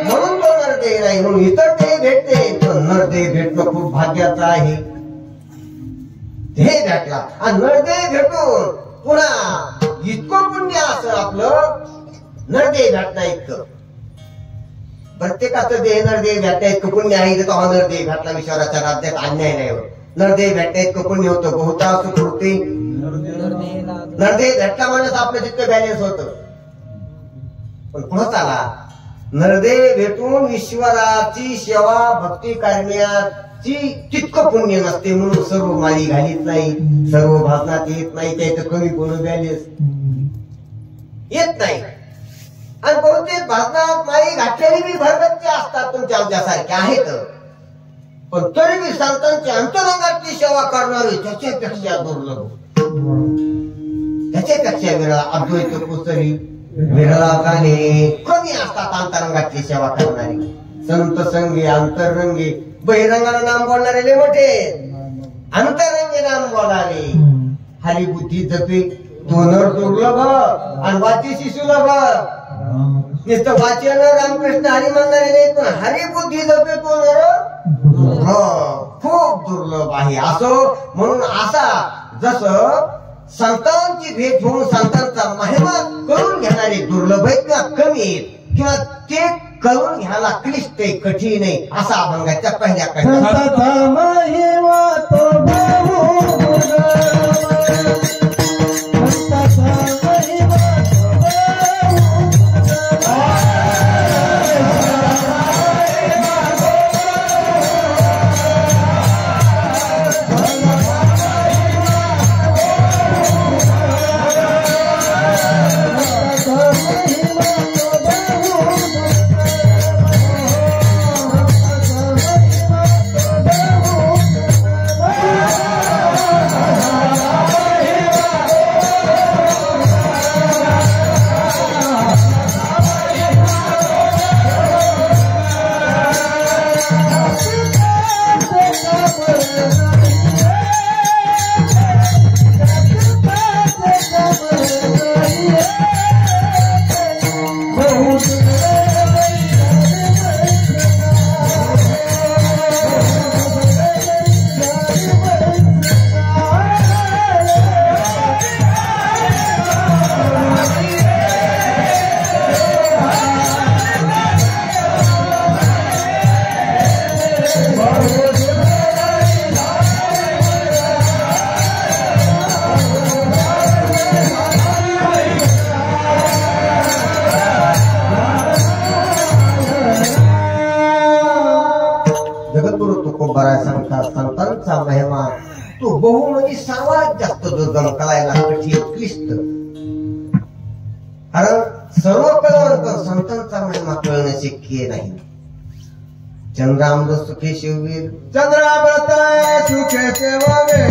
म्हणून तो नरदेह नाही. म्हणून इतर देह भेटते, पण नरदेह भेटणं खूप भाग्याचं आहे. देह भेटला आणि नरदेह भेटून पुन्हा इतकं पुण्य असं आपलं नरदेह भेटणं इतकं. प्रत्येकाचं देह नरदेह भेटणं इतकं पुण्य आहे. तो नरदेह भेटला ईश्वराच्या राज्यात अन्याय नाही होत. नरदेह भेटणं इतकं पुण्य होतं. बहुता सुकृती नरदेह भेटला म्हणून आपलं जितकं बॅलेन्स होतं. पण पुढं चाला, नरदेह भेटून ईश्वराची सेवा भक्ती करण्याची तितकं पुण्य नसते. म्हणून सर्व माळी घालीत नाही, सर्व भाजनात येत नाही, त्याचं कमी कोण बॅलेन्स येत नाही. आणि बहुतेक भाजनात माळी घातलेली बी भरगतचे असतात तुमच्या आमच्यासारखे आहेत. पण तरी बी संतांची अंतरंगातली सेवा करणारी त्याच्यापेक्षा दुर्लभ, त्याच्यापेक्षा विरळा. अद्वैत पुस्तरी विरळा गाणे कमी असतात अंतरंगातली सेवा करणारी. संत संगी अंतरंगी, बहिरंगाला नाम बोलणारे लय मोठे, अंतरंगी नाम बोलावे. हरिबुद्धी जपे तो नर दुर्लभ आणि वाचीशी सुलभ. नुसतं वाचन रामकृष्ण हरी म्हणणारे नाही, पण हरिबुद्धी जपे तो नर खूप दुर्लभ आहे. असो म्हणून असा जसं संतांची भेट होऊन संतांचा महिमा करून घेणारे दुर्लभ आहेत किंवा कमी आहेत, किंवा ते करून घ्यायला क्लिष्ट आहे, कठीण आहे, असा अभंगाच्या पहिल्या संतांचा महिमा तो सर्व कळवण पण संतांचा महिमा कळणं शक्य नाही. चंद्रामृत सुखे शिववीर चंद्रामृत सुखे शिववीर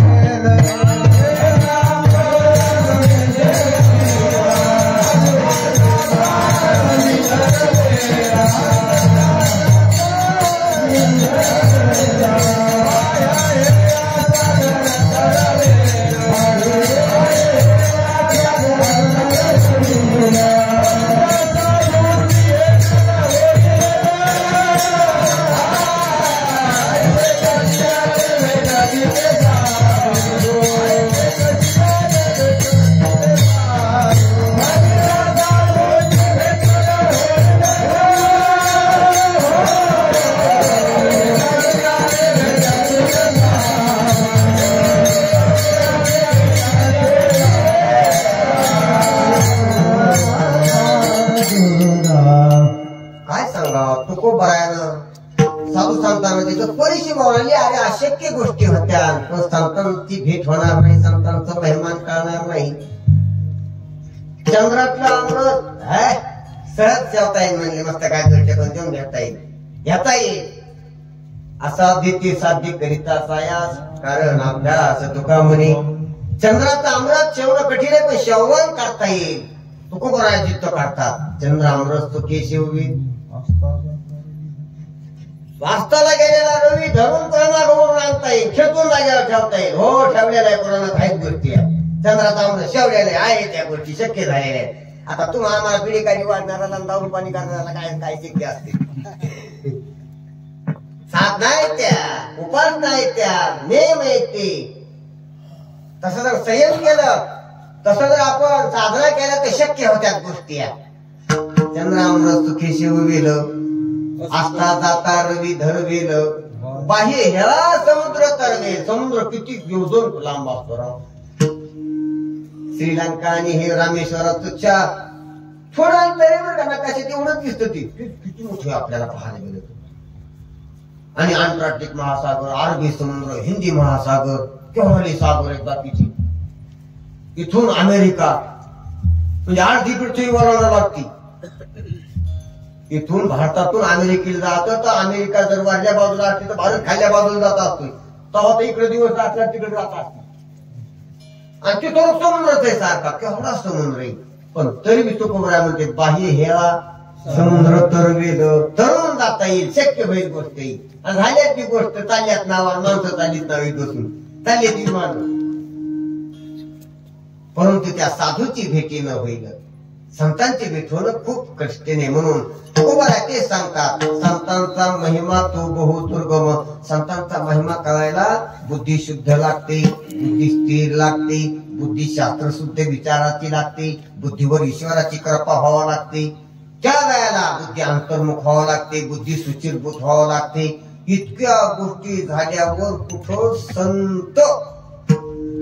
साधू संतांना तिथं परिशी बोलाली. अरे अशक्य गोष्टी होत्या, पण संतांची भेट होणार नाही, संतांचा महिमान कळणार नाही. चंद्रातलं अमृत सहज जेवता येईल म्हणजे मस्त काय करते पण देऊन घेता येईल असा देते साध्य करिता सायास. कारण अभ्यास तुका म्हणे चंद्राचं अमृत शेवणं कठीण आहे, पण शेवण करता येईल. तुकोबराय जित्त काढतात. चंद्र अमृत सुखे शिववीर वास्ताला गेलेला रवी धरून कोणाकडून आणता येईल, खेचून जागेवर ठेवता येईल. हो ठेवलेला आहे, कोणाला काहीच गोष्टी आहे. चंद्राचा अमृत शेवलेले आहे, त्या गोष्टी शक्य झालेल्या आहेत. आता तुम्हाला आम्हाला पिढीकारी वाढणारा दारू पाणी करणारा काय शक्य असते. साधना आहेत त्या, उपासना आहेत त्या, नेम आहेत ते. तसं जर संयम केलं, तसं जर आपण साधना केल्या तर शक्य होत्या गोष्टी. चंद्रामृत सुखे शिववीर आस्था जाता रवी धरवेल बाह्य हेळा समुद्र तरवे. समुद्र किती योजन लांब असतो राव. श्रीलंका आणि हे रामेश्वराच्या थोडा अंतरेवर का नकाशात एवढंच दिसतं. ती किती मोठी आपल्याला पाहायला गेलं. आणि अंटार्क्टिक महासागर, अरबी समुद्र, हिंदी महासागर, केव्हाली सागर आहेत बाकीची. इथून अमेरिका म्हणजे अर्धी पृथ्वी वळवणं लागती. इथून भारतातून अमेरिकेला जातं तर अमेरिका जर वाढल्या बाजूला असते तर भारत खाल्ल्या बाजूला जात असतो. तेव्हा तर इकडे दिवस असला तिकडे जात असते. आणि तिथून समुद्रच आहे सारखा, केवढा समुद्र आहे. पण तरी मी तुकोबराय म्हणते बाह्य हेळा समुद्र तरवेल तरुण जाता येईल, शक्य होईल गोष्ट येईल. आणि झाल्यात ती गोष्ट चालल्यात नावावर, माणसं चाललीत नावी बसून चालली ती माणसं. परंतु त्या साधूची भेटी न होईल, संतांची भेट होणं खूप कष्टीने. म्हणून तुकोबराय ते सांगतात संतांचा महिमा तो बहु दुर्गम. संतांचा महिमा कळायला बुद्धी शुद्ध लागते, बुद्धी स्थिर लागते, बुद्धी शास्त्र शुद्ध विचाराची लागते, बुद्धीवर ईश्वराची कृपा व्हावा लागते. त्या वेळेला बुद्धी अंतर्मुख व्हावं लागते, बुद्धी सुचिरभूत व्हावं लागते. इतक्या गोष्टी झाल्यावर कुठं संत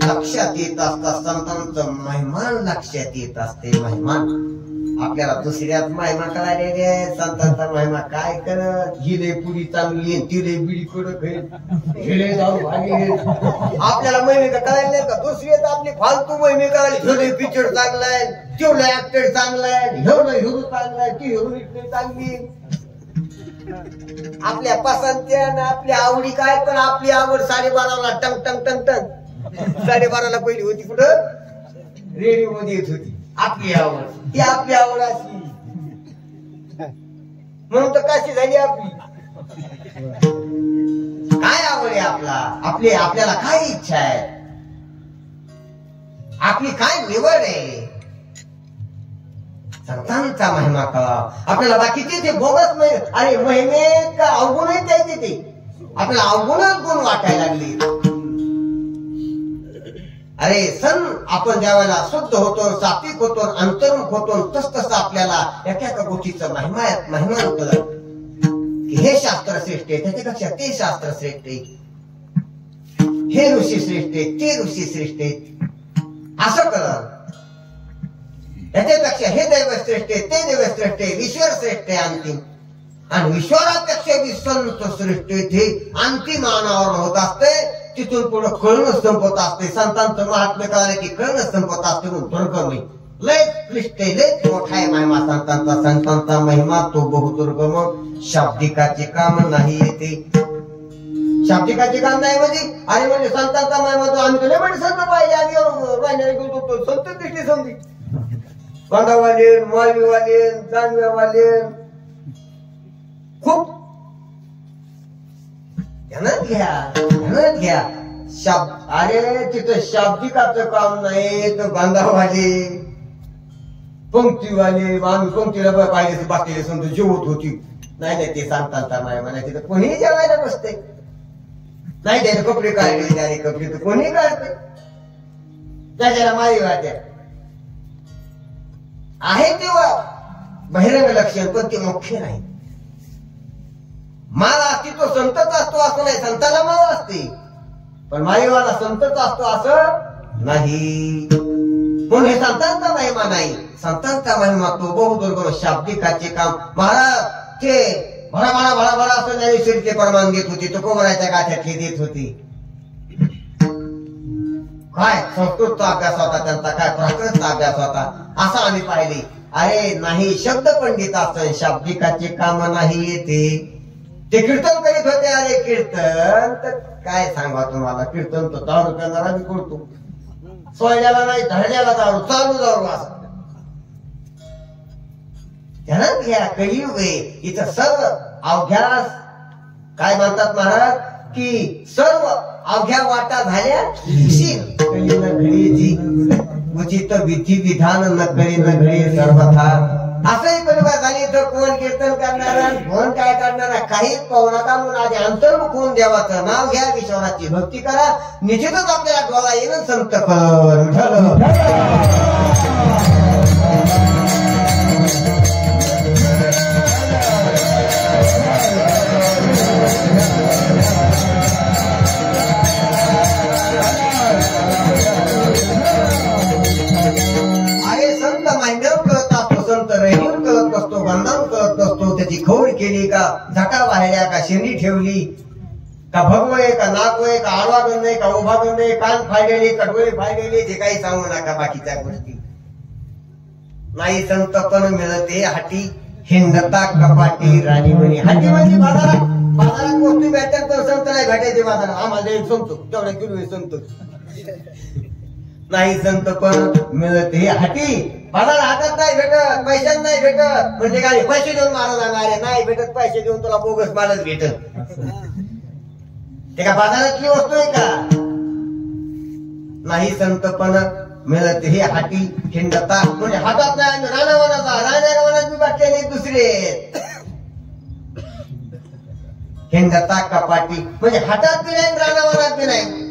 लक्षात येत असतात. संतांचं महिमान लक्षात येत असते. महिमान आपल्याला दुसऱ्यात महिमा करायलेली आहे. संतांचा महिमा काय करत, हिले पुरी चांगली, तिले बिडी कडक हिले जाऊ भागे. आपल्याला महिमे करायला नाही का, दुसरी आपली फालतू महिमे करायला. ह्यो पिक्चर चांगलाय, तेवढं ऍक्टर चांगलाय, ह्यो हिरो चांगलाय, ती हिरो चांगली. आपल्या पसंत्या आपल्या आवडी काय, पण आपली आवड 12:30ला टंग टंग टंग टंग. 12:30ला पहिली होती कुठं, रेडिओ मध्ये येत होती. आपली आवड ती आपली आवड असली म्हणून तर कशी झाली आपली. काय आवड आहे आपल्याला काय इच्छा आहे, आपली काय निवड आहे. संतांचा महिमा कळा आपल्याला. बाकीचे ते बोगस नाही. अरे महिमे का अवगुण आहेत ते, आपल्याला अवगुणच गुण वाटायला लागले. अरे सण आपण ज्यावेळेला शुद्ध होतो, सात्विक होतो, अंतर्मुख होतो, तस आपल्याला एका गोष्टीचं महिमा कळत की हे शास्त्र श्रेष्ठ आहे, त्याच्यापेक्षा ते शास्त्र श्रेष्ठ आहे, हे ऋषी श्रेष्ठ आहे, ते ऋषी श्रेष्ठ आहेत असं कळत. त्याच्यापेक्षा हे दैव श्रेष्ठ आहे, ते दैव श्रेष्ठ आहे, ईश्वर श्रेष्ठ आहे अंतिम. आणि ईश्वरापेक्षा संत श्रेष्ठ हे अंतिम मानावर होत असते. तिथून पुढे कळणं संपत असते. संतांचं महात्म्य कळालं की कळणं संपत असते. म्हणून दुर्गम लय क्लिष्ट लय मोठा आहे महिमा संतांचा महिमा तो बहुदुर्गम शाब्दिकाचे काम नाही येते. शाब्दिकाचे काम नाही म्हणजे आणि म्हणजे संतांचा महिमा तो आम्ही तुला म्हणजे संत पाहिजे आम्ही संत दृष्टी समजी बांधावाले मालवीवाले जानवेवाले खूप ध्यानात घ्या अरे तिथं शाब्दिकाचं काम नाही तर बांधावाले पंक्तीवाले आम्ही पंक्तीला पाहिजे बाकीचे समजा जेवत होती नाही ते सांगता महिमा नाही तिथं कोणी जेवायला बसते नाही त्याने कपडे काढले त्याने कपडे तर कोणी काढते त्याच्याला मारी वाट्या आहे तेव्हा बहिरंग लक्षण पण ते मुख्य नाही. माल असती तो संतच असतो असं नाही संताला माल असते पण माईवाला संतच असतो असं नाही. म्हणून हे संतांचा महिमा नाही. संतांचा महिमा तो बहुदुर्गम शाब्दिकाचे काम. महाराज ते भरा भरा भरा भरा असं ज्ञानेश्वरीचे प्रमाण देत होती तुकोबराच्या गाठ्यातली देत होती. काय संस्कृतचा अभ्यास होता त्यांचा काय प्राकृतचा अभ्यास होता असं आम्ही पाहिले. अरे नाही शब्द पंडित असं शाब्दिकाचे काम नाही येते. ते कीर्तन करीत होते. अरे कीर्तन तर काय सांगा तुम्हाला कीर्तन तर दारू करणारा मी करतो सोयल्याला नाही धरल्याला दारू चालू दारू असं ध्यानात घ्या. कलियुग आहे इथं सर्व अवघ्यास काय म्हणतात महाराज की सर्व अवघ्या वाटा झाल्या उचित विधी विधान न करी न घडी सर्वथा. असंही कलियुगात झाली तर कोण कीर्तन करणारा कोण काय करणारा काहीच पाहू नका. म्हणून आधी अंतर्मुख होऊन देवाचं नाव घ्या ईश्वराची भक्ती करा निश्चितच आपल्याला डोळा येणं संत त्याची खौड केली का झटा वाहिल्या का शेंडी ठेवली का भगवय का नागवय का आडवा गंध आहे का उभा गंध आहे कान फाडलेले कडवळे फाडलेले जे काही सांगू नका बाकीच्या गोष्टी नाही. संत पण मिळते हाटी हिंडता कपाटी राणी म्हणी. हाटी म्हणजे बाजारात वस्तू भेटतात पण संत नाही भेटायचे बाजारात. आम्हाला एक संत तेवढ्या किलो संत नाही. संत पण मिळते हाटी बाजार हातात नाही भेटत पैशात नाही भेटत म्हणजे काय पैसे देऊन महाराज जाणार नाही भेटत पैसे देऊन तुला बोगस मालच भेटत ते का बाजारातली वस्तू आहे का नाही. संत पण मिळत हे हाटी हिंडता म्हणजे हातात नाही रानावनाचा रानावनात बी बाटलेले दुसरे हिंडता कपाटी म्हणजे हातात बी नाही रानावनात बी नाही.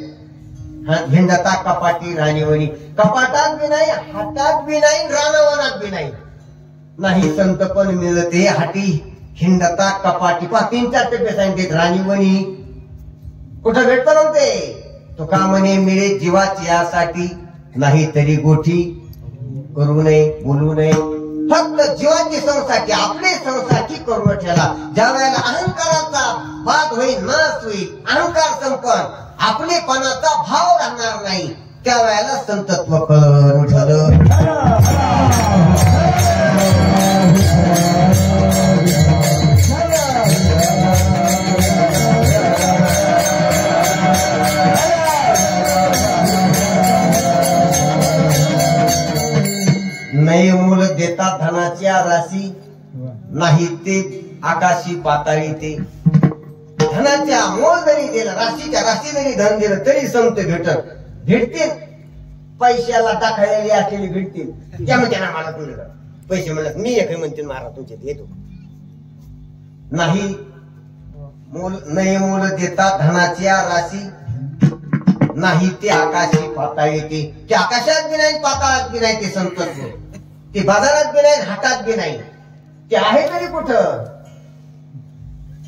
हिंडता कपाटी राणीवणी कपाटात बी नाही हातात बी नाही रानावनात बी नाही. नाही संत पण मिळते हाटी हिंडता कपाटी. 3-4 टप्पे सांगितले. राणीवणी कुठं भेटत नव्हते तो का म्हणे मिळे जीवाची यासाठी नाही तरी गोठी करू नये बोलू नये. फक्त जीवाची संसाठी आपले संसाठी करून ठेवला. ज्या वेळेला अहंकाराचा बाद होईल नाश होईल अहंकार संपन आपलेपणाचा भाव राहणार नाही त्या वेळेला संतत्व कळून ठेवलं. नाही मूल देता धनाच्या राशी नाही ते आकाशी पाताळी. ते धनाच्या मोल जरी दिला राशीच्या राशी जरी धन दिलं तरी संत भेटतील. पैशाला टाकायला असलेली भेटतील त्यामुळे त्यांना मला तुला पैसे म्हणत मी एक म्हणतील महाराज तुमच्यात येतो नाही. नाही मूल देता धनाच्या राशी नाही ते आकाशी पाताळी. ते आकाशात बी नाही पाताळात बी नाही. ते संतत्व ते बाजारात बी नाही हातात बी नाही. ते आहे तरी कुठं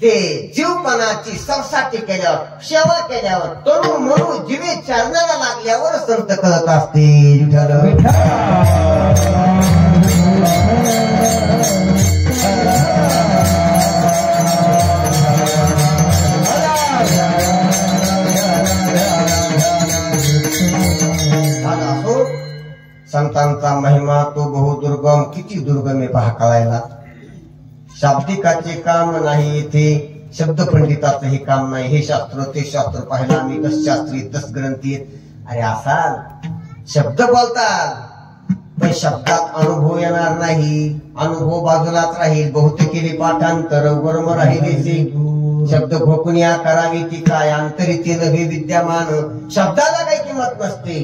ते जीवपणाची संसाठी केल्यावर सेवा केल्यावर तनु मनु जीवे चरणाला लागल्यावर संत कळत असते. संतांचा महिमा महिमा तो बहुदुर्गम, किती दुर्गम आहे पहा कळायला. शाब्दिकाचे काम नाही येथे, शब्द पंडिताचं हे काम नाही. हे शास्त्र ते शास्त्र पाहिलं आम्ही, तस शास्त्री तस ग्रंथी. अरे असाल शब्द बोलतात पण शब्दात अनुभव येणार नाही, अनुभव बाजूलाच राहील. बहुतेक केली पाठांतर वर्म राहिले शब्द भोकुनिया करावी ती काय, अंतरिती नव्हे विद्यमान. शब्दाला काही किंमत नसते,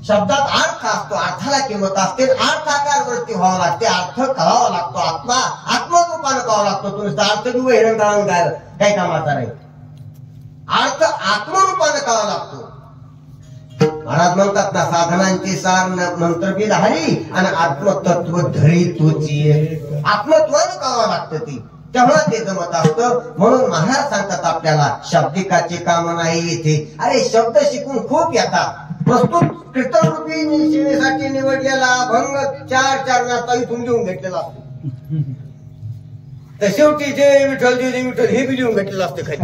शब्दात अर्थ असतो, अर्थाला किंमत असते. अर्थाकार वरती व्हावा लागते, अर्थ कळावा लागतो. आत्मा आत्मरूपानं कळावा लागतो. तुम्ही अर्थ किंवा हिरण काढून काय कामाचा नाही. अर्थ आत्मरूपानं कळावा लागतो. महाराज म्हणतात ना, साधनांची सार मंत्र बी हरी आणि आत्मतत्व धरी तोची. आत्मत्वानं कळावं लागतं ती, तेव्हा ते जमत असतं. म्हणून महाराज सांगतात आपल्याला शाब्दिकाचे काम नाही येथे. अरे शब्द शिकून खूप येतात. प्रस्तुत कीर्तन रूपी सेवेसाठी निवडलेला अभंग 4 चरणाचा इथून लिहून घेतलेला असतो. तर शेवटी जय विठ्ठल जय विठ्ठल हे बी लिहून घेतलेलं असतं खाली.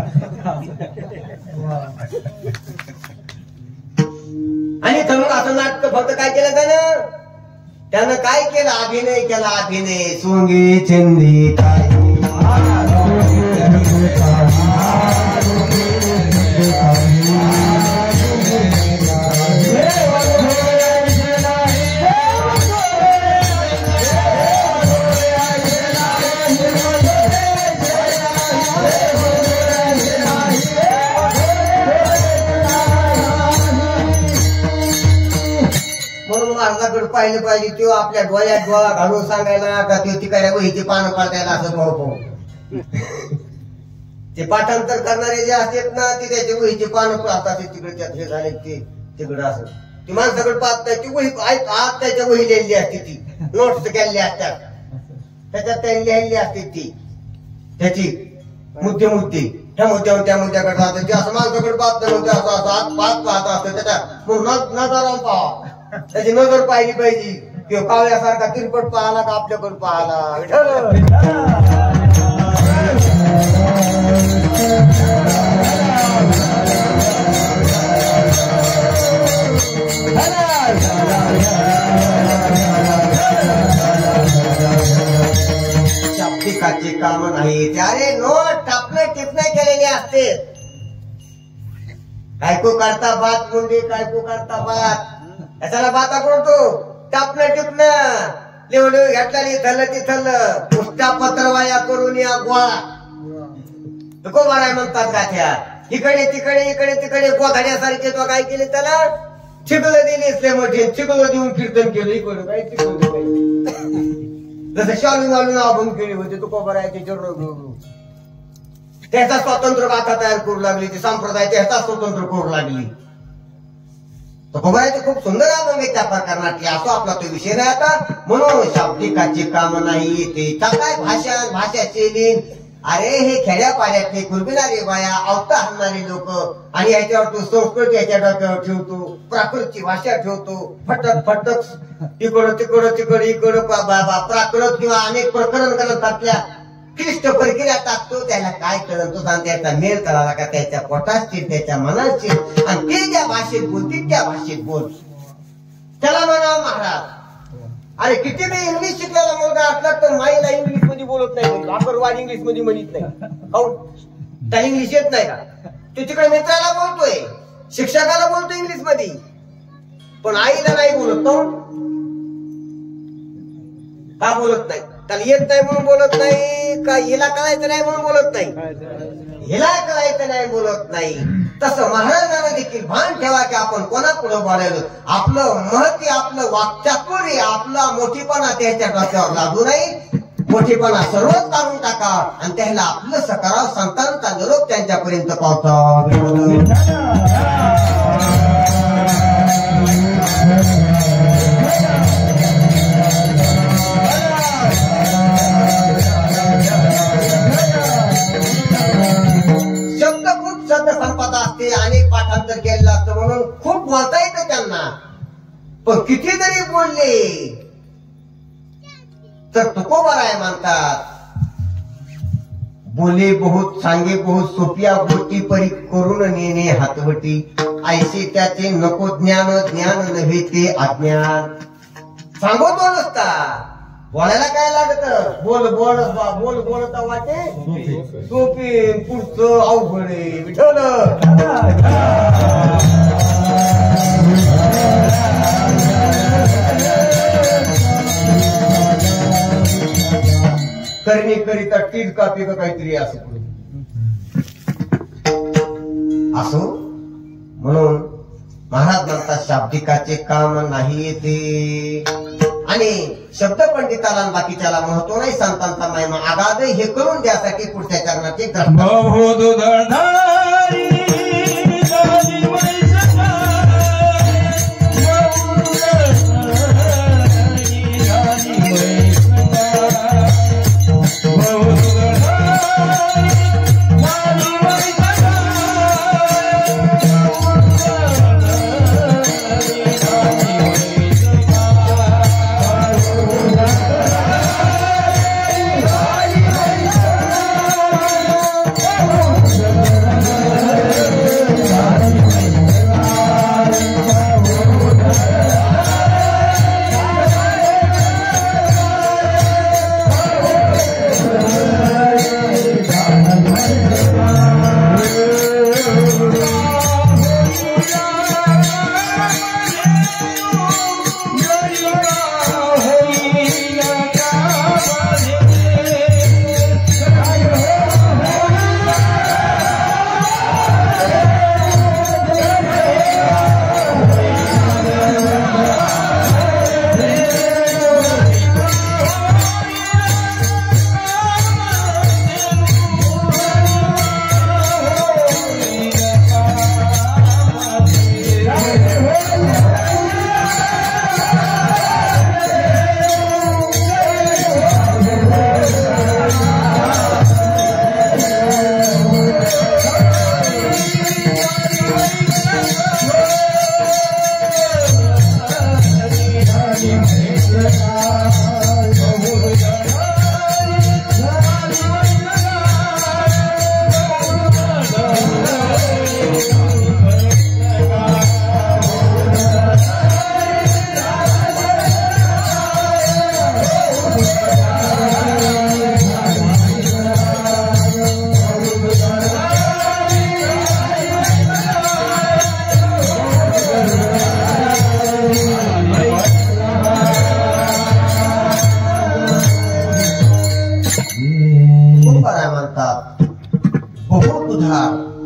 आणि म्हणून असं नाटक फक्त काय केलं त्यानं काय केलं, अभिनय केला. अभिनय सोंगे चंदी काय पाहिलं पाहिजे. तो आपल्या डोळ्यात डोळा घालून सांगायला का ते तिकडे वहीची पानं पाळतायला असं भाऊ. ते पाठांतर करणारे जे असतात ना, ते त्याच्या वहीची पानं पाहतात. तिकडे हे झाले ते तिकडं असं ती माणसाकडे पाहत नाही. ती वही आज त्याच्या वही लिहिली असते, ती नोट्स केलेली असतात, त्याच्यात त्यांनी लिहिली असते ती त्याची मुद्दे ह्या मुद्द्यावर त्या मुद्द्याकडे राहतात. ते असं माणसाकडे पाहत नाही. असं असं पाहत असतं त्याच्या नजर पाहा, त्याची नजर पाहिली पाहिजे. किंवा कावळ्यासारखा तिरपट पाहला का आपल्याकडे पाहला. शाब्दिकाचे काम नाही. अरे नोट टापणे टिपणे केलेले असते. कायको करता बात मुंडी, कायको करता बात. याच्याला बाता करतो टापणं टिपणं लिहून घेतला इथलं तिथलं पुष्टा पत्रवाया करून या गोळा नको माराय म्हणतात गाठ्या. इकडे तिकडे इकडे तिकडे गोधाड्यासारखे तो काय केले त्याला चिकलं दिली मोठे चिकलं देऊन कीर्तन केलं. इकडे काय चिकलं जसं शालू मालून अभंग केली होते तुको बरायचे चरण त्याचा स्वतंत्र गाथा तयार करू लागली. ती संप्रदाय त्याचा स्वतंत्र करू लागली. तर खूप सुंदर अभंग त्या प्रकरणातले. असो आपला तो विषय नाही आता. म्हणून शाब्दिकाचे काम नाही ते काय भाषण भाषाचे लीन. अरे हे खेड्यापाड्यातले कुरबिनारे बाया अवता हाणणारे लोक आणि याच्यावर तो संस्कृती याच्या डोक्यावर ठेवतो, प्राकृतची भाषा ठेवतो. फटक फटक इकडं तिकडं तिकडं इकडं प्राकृत किंवा अनेक प्रकरण ग्रंथातल्या क्लिष्ट प्रक्रिया टाकतो. त्याला काय कळत तो सांग त्याचा मेल करावा का त्याच्या पोटाची त्याच्या मनाची. आणि ते ज्या भाषेत बोलतील त्या भाषेत बोल. त्याला म्हणावं महाराज. अरे किती मी इंग्लिश शिकलेला मुलगा असला तर माईला इंग्लिश मध्ये बोलत नाही. वापरवाद इंग्लिश मध्ये म्हणत नाही. त्याला इंग्लिश येत नाही का? तो तिकडे मित्राला बोलतोय, शिक्षकाला बोलतो इंग्लिश मध्ये, पण आईला नाही बोलत. का बोलत नाही? त्याला येत नाही म्हणून बोलत नाही का हिला कळायचं नाही म्हणून बोलत नाही? हिला कळायचं नाही बोलत नाही. तसं महाराजांना देखील भान ठेवा की आपण कोणापुढे बोलायलो. आपलं महत्व आपलं वाक्चातुर्य आपला मोठीपणा त्याच्या डोक्यावर लागू नाही. मोठीपणा सर्वच काढून टाका आणि त्याला आपलं सकाराव संतांचा निरोप त्यांच्यापर्यंत पावता. शब्द खूप शब्द संपदा असते, अनेक पाठांतर केलेलं असतं म्हणून खूप बोलता येतं त्यांना. पण किती जरी बोलले तर तुकोबाराय म्हणतात. बोले बहुत सांगे बहुत सोपिया गोष्टी परी करून नेणे हातवटी. ऐसे त्याचे नको ज्ञान ज्ञान नव्हे ते अज्ञान. सांगतो नसता, बोलायला काय लागत, बोल बोल बोल बोलता वाटे सोपी, पुढचं अवघड आहे. विठ्ठल करणी करिता टीज कापी का काहीतरी असं असो. म्हणून महाराज म्हणतात शाब्दिकाचे काम नाही येते, आणि शब्द पंडिताला बाकीच्याला महत्व नाही, संतांचा महिमा आगाध हे करून द्यासाठी पुढच्या चरणाचे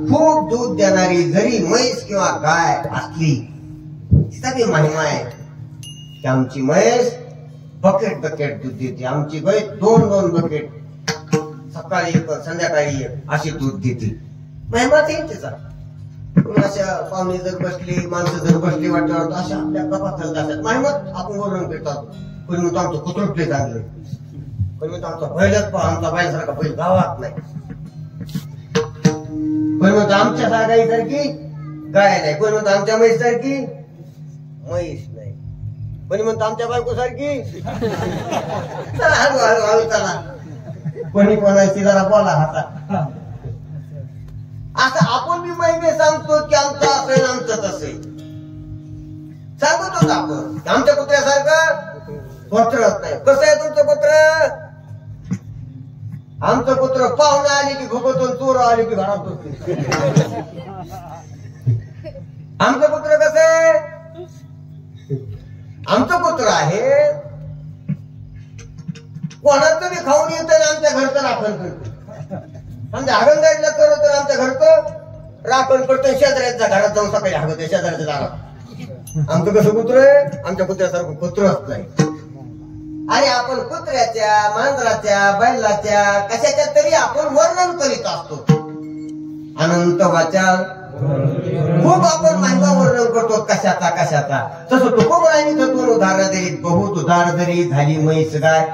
खूप दूध देणारी जरी म्हैस किंवा गाय असली, तिचा बी महिमा आहे की आमची म्हैस बकेट बकेट दूध देते, आमची गाय 2-2 बकेट, सकाळी एक संध्याकाळी एक अशी दूध देते. महिमाच येईल तिचा. अशा पाहुणे जर बसली, माणसं जर बसली वाटल्यावर अशा आपल्या कपात चालतात, महिमाच आपण बोलून करतात. कोणी म्हणतो आमचं कुत्रपले चांगलं, कोणी म्हणतो आमचा बैलच पहा, आमचा बैलासारखा बैल गावात नाही, कोणी म्हणतो आमच्या गाईसारखी गाय नाही, कोणी म्हणतो आमच्या म्हैस सारखी म्हैस नाही, कोणी म्हणतो आमच्या बायको सारखी. चला हळू हळू हळू चला, कोणी कोणाची जरा बोला हाता. असं आपण बी महिने सांगतो की आमचं असेल आमचं तसं सांगतोच आपण. आमच्या कुत्र्यासारखं कोत्रच नाही. कसं आहे तुमचं कुत्र? आमचं कुत्र पाहुणे आले की घुबतून, चोर आले की घरात बसतो. आमचं कुत्र कसं आहे? आमचं कुत्र आहे कोणाचं बी खाऊन येतं आणि आमच्या घरचं राखण करतो. आमच्या हागणदारीला करत तर आमच्या घरचं राखण करतो, शेजाऱ्याच्या घरात जाऊन सकाळी हागत शेजाऱ्याच्या दारात. आमचं कसं कुत्र आहे? आमच्या कुत्र्यासारखं कुत्रच नाही. अरे आपण कुत्र्याच्या, मांजराच्या, बैलाच्या, कशाच्या तरी आपण वर्णन करीत असतो. अनंत वाचाल खूप आपण महिमा वर्णन करतो कशाचा कशाचा. तसं तुकोबरायांनी दोन उदाहरणं दिली. बहुत उदार जरी झाली म्हैस गाय,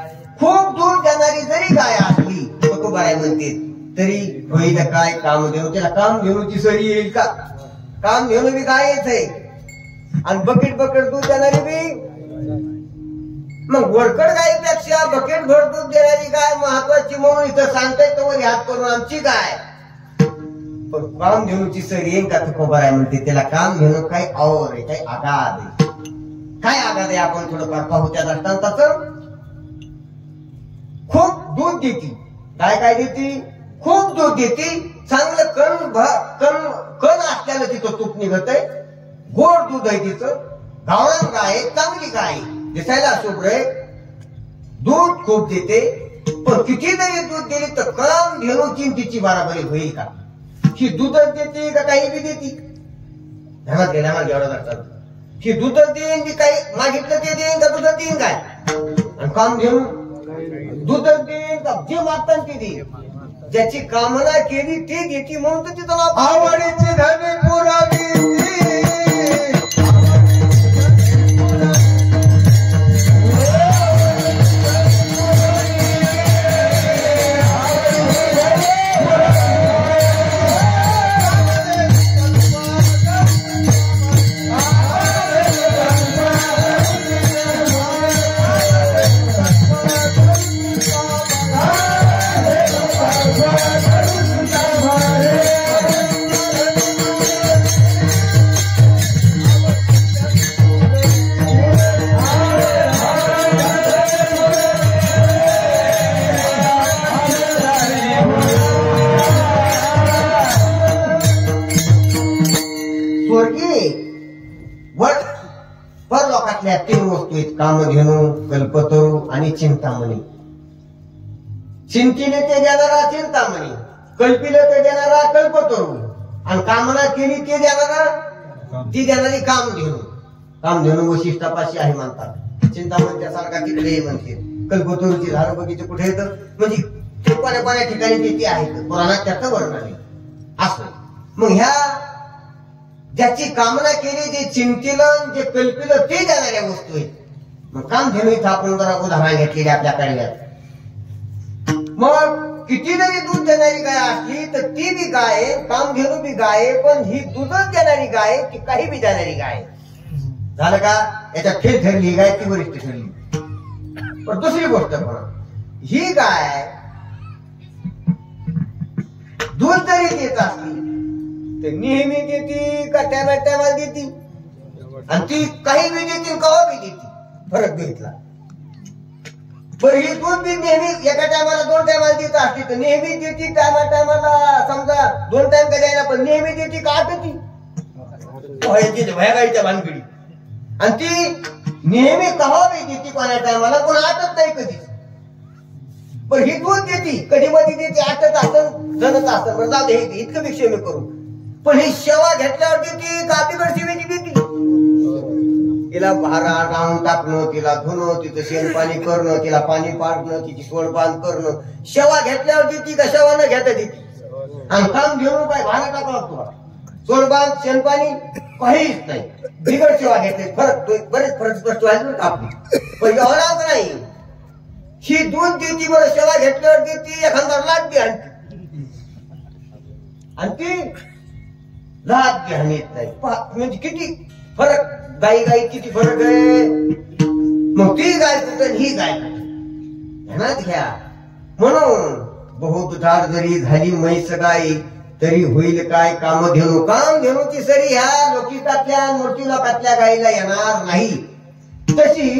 खूप दूर जाणारी जरी गाय असली, तुकोबराय म्हणते तरी होईल काय कामधेनू. त्याला कामधेनूची सरी येईल का? कामधेनू बी गायच आहे आणि बकेट बकेट दूध देणारी बी. मग वरकड गायीपेक्षा बकेट भर दूध देणारी गाय महत्वाची म्हणून इथं सांगताय तर याद करून आमची गाय. पण कामधेनूची सरी येईल का? तुकोबराय म्हणते त्याला कामधेनू काही और आहे, काही आगाध आहे. काय आघात आहे आपण थोडंफार पाहू त्या दृष्टांताचं. खूप दूध देते. काय काय देते? खूप दूध देते. चांगलं कण असल्यानं तिथं तूप निघत आहे. गोड दूध आहे तिचं. गावरान गाय आहे, चांगली गाय, दिसायला शुभ्र आहे, दूध खूप देते. पण किती जरी दूध दिली तर काम घेऊन तिची बराबरी होईल का? ही दूधच देते का काही बी देते? ध्यानात घ्यावं लागतात. ही दूधच देईन की काही मागितलं ते देईन का दूधच देईन काय? आणि काम घेऊन दूधच देईन का जे मागतात ते देईन? ज्याची कामना केली ती देती म्हणून तर तिथं आवडीची धनी पुरावी. परलोकातल्या 3 वस्तू आहेत: कामधेनू, कल्पतरू आणि चिंतामणी. चिंतीने ते देणारा चिंतामणी, कल्पिलं ते देणारा कल्पतरू, आणि कामना केली ते देणारा ती देणारी कामधेनू. कामधेनू वशिष्ठापाशी आहे म्हणतात. चिंतामणीच्या सारखा तिकडे म्हणते. कल्पतरूची झाडं बगीचे कुठे येतं म्हणजे ते कोण्या ठिकाणी तिथे आहेत. पुराणात त्याचं वर्णन आहे. असं मग ह्या ज्याची कामना केली, जे चिंतिलं, जे कल्पिलं ते देणाऱ्या वस्तू आहेत. मग कामधेनू इथं आपण जरा उदाहरण घेतलेले आपल्या काळात. मग किती जरी दूध देणारी गाय असली तर ती बी गाय आहे, कामधेनू बी गाय आहे. पण ही दूधच देणारी गाय ती काही बी देणारी गाय. झालं का? याच्यात फेर ठरली गाय ती वरिष्ठ ठरली. पण दुसरी गोष्ट पण, ही गाय दूध जरी देत असली तर नेहमी देते का टायमाला देते? आणि ती काही बी देते कवा बी देते, फरक बघितला. पण ही दूध बी नेहमी एका टायमाला 2 टायमाला देत असते तर नेहमी देते टायमाला समजा 2 टाइम का द्यायला, पण नेहमी देते का आटती भयागाईच्या भानगडी. आणि ती नेहमी कवा बी देते कोणा टायमाला, पण आटत नाही कधी. पण ही दूध देते कधी मध्ये देते, आटत असत जणत असत. पण जाऊ दे इतकं विषय मी करू. पण ही सेवा घेतल्यावर देते का बिगड सेवेची देते? तिला भारा राहून टाकणं, तिला धुणं, तिचं शेण पाणी करणं, तिला पाणी पाडणं, तिची सोडबांध करणं, सेवा घेतल्यावर देते का सेवा न घेता देते? आणि काम घेऊन काय भारा टाकणार तुला? सोडबांध शेणपाणी काहीच नाही, बिगड सेवा घेतली. बरेच फरक स्पष्ट व्हायचं आपली. पण एवढाच नाही, ही दूध देते बरं, सेवा घेतल्यावर देते, एखादा लाट बी आणते. आणि ती लाट बी आणत नाही. म्हणजे किती फरक, गाई किती फरक आहे. मग ती गाय कुठं ही गाय ध्यानात घ्या. म्हणून बहुदुधार जरी झाली म्हैस गाय तरी होईल काय कामधेनू. कामधेनूची सरी ह्या लोकितातल्या मूर्ती लोकातल्या गायीला येणार नाही. तशी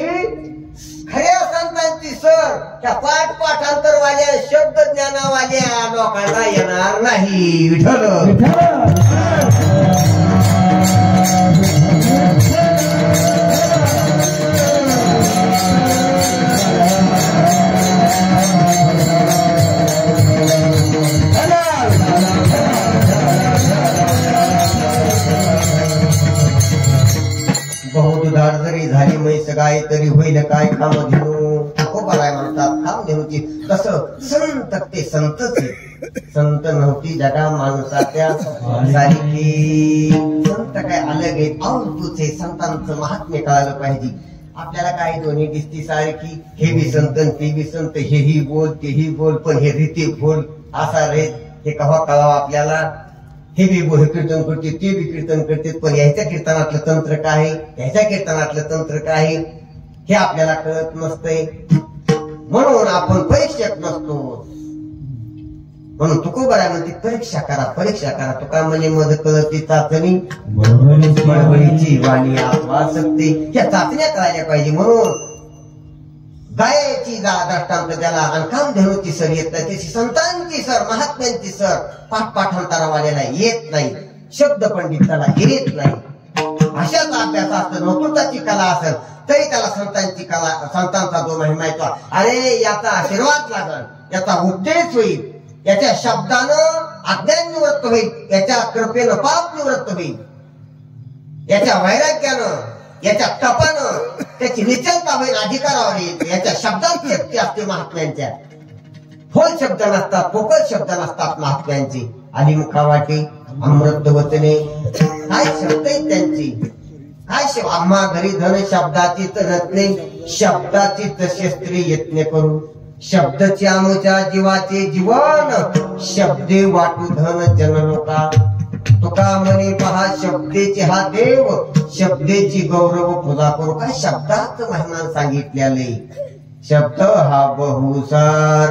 खऱ्या संतांची सर त्या पाठांतरवाल्या शब्द ज्ञानावाल्या लोकांना येणार नाही. विठ्ठल बहुदुधार जरी झाली म्हैस गाय तरी होईल काय कामधेनू. ठोकोबाराय म्हणतात कामधेनूची. कसं संत ते संतच, संत नव्हती जगा माणसाच्या सारखी. संत काय अलग आहेत, अवतूच आहे. संतांचं महात्म्य कळालं पाहिजे आपल्याला. काय दोन्ही दिसती सारखी, हे बी संत ते बी संत, हेही बोल तेही बोल, पण हे रीती बोल असा रे हे कवा कळावं आपल्याला. हे बी हे कीर्तन करते, ते बी कीर्तन करते, पण ह्याच्या कीर्तनातलं तंत्र काय, ह्याच्या कीर्तनातलं तंत्र काय हे आपल्याला कळत नसतंय. म्हणून आपण परीक्षक नसतो. म्हणून तुकोबराय म्हणते परीक्षा करा तुका म्हणे मध कळती चाचणी बळबळीची वाणी आत्मासक्ती या चाचण्या करायला पाहिजे. म्हणून गायची दृष्टांत त्याला आणि कामधेनूची सर येत नाही, त्याची संतांची सर महात्म्यांची सर पाठांतरावाल्याला येत नाही, शब्द पंडिताला येत नाही. अशाच अभ्यास असतो, नोकरताची कला असेल तरी त्याला संतांचा जो महिमा येतो, अरे याचा आशीर्वाद लागल, याचा उपदेश होईल, याच्या शब्दानं अज्ञान निवृत्त होईल, याच्या कृपेनं पाप निवृत्त होईल, याच्या वैराग्यानं, याच्या तपानं त्याची निश्चलता होईल, अधिकारावर येईल. याच्या शब्दांची शक्ती असते महात्म्यांच्या. फोल शब्द नसतात, पोकळ शब्द नसतात महात्म्यांची. आणि मुखावाटी अमृत वचने काय शब्द आहेत त्यांची, काय आम्हा घरी धन शब्दाची रत्ने, शब्दाची शस्त्रे यत्न करू, शब्दचे आमच्या जीवाचे जीवन, शब्दे वाटू धन जनलोका. तुका म्हणे पहा शब्देचे हा देव, शब्देची गौरव पूजा करू. काय शब्दात महिमा सांगितलेले, शब्द हा बहुसार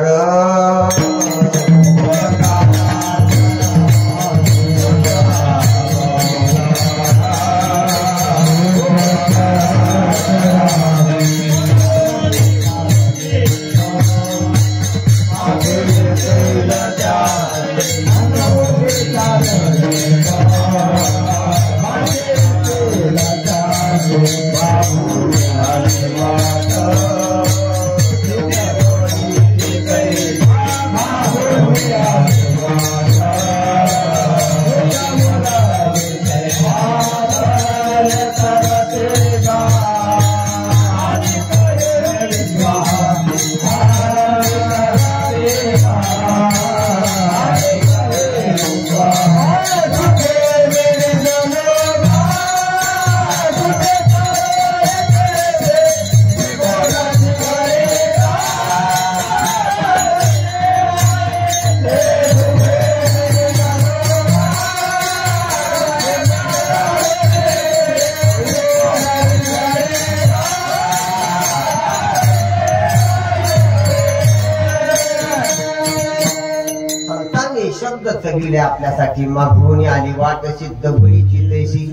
आपल्यासाठी मागून आली वाट सिद्ध बळीची तैसी.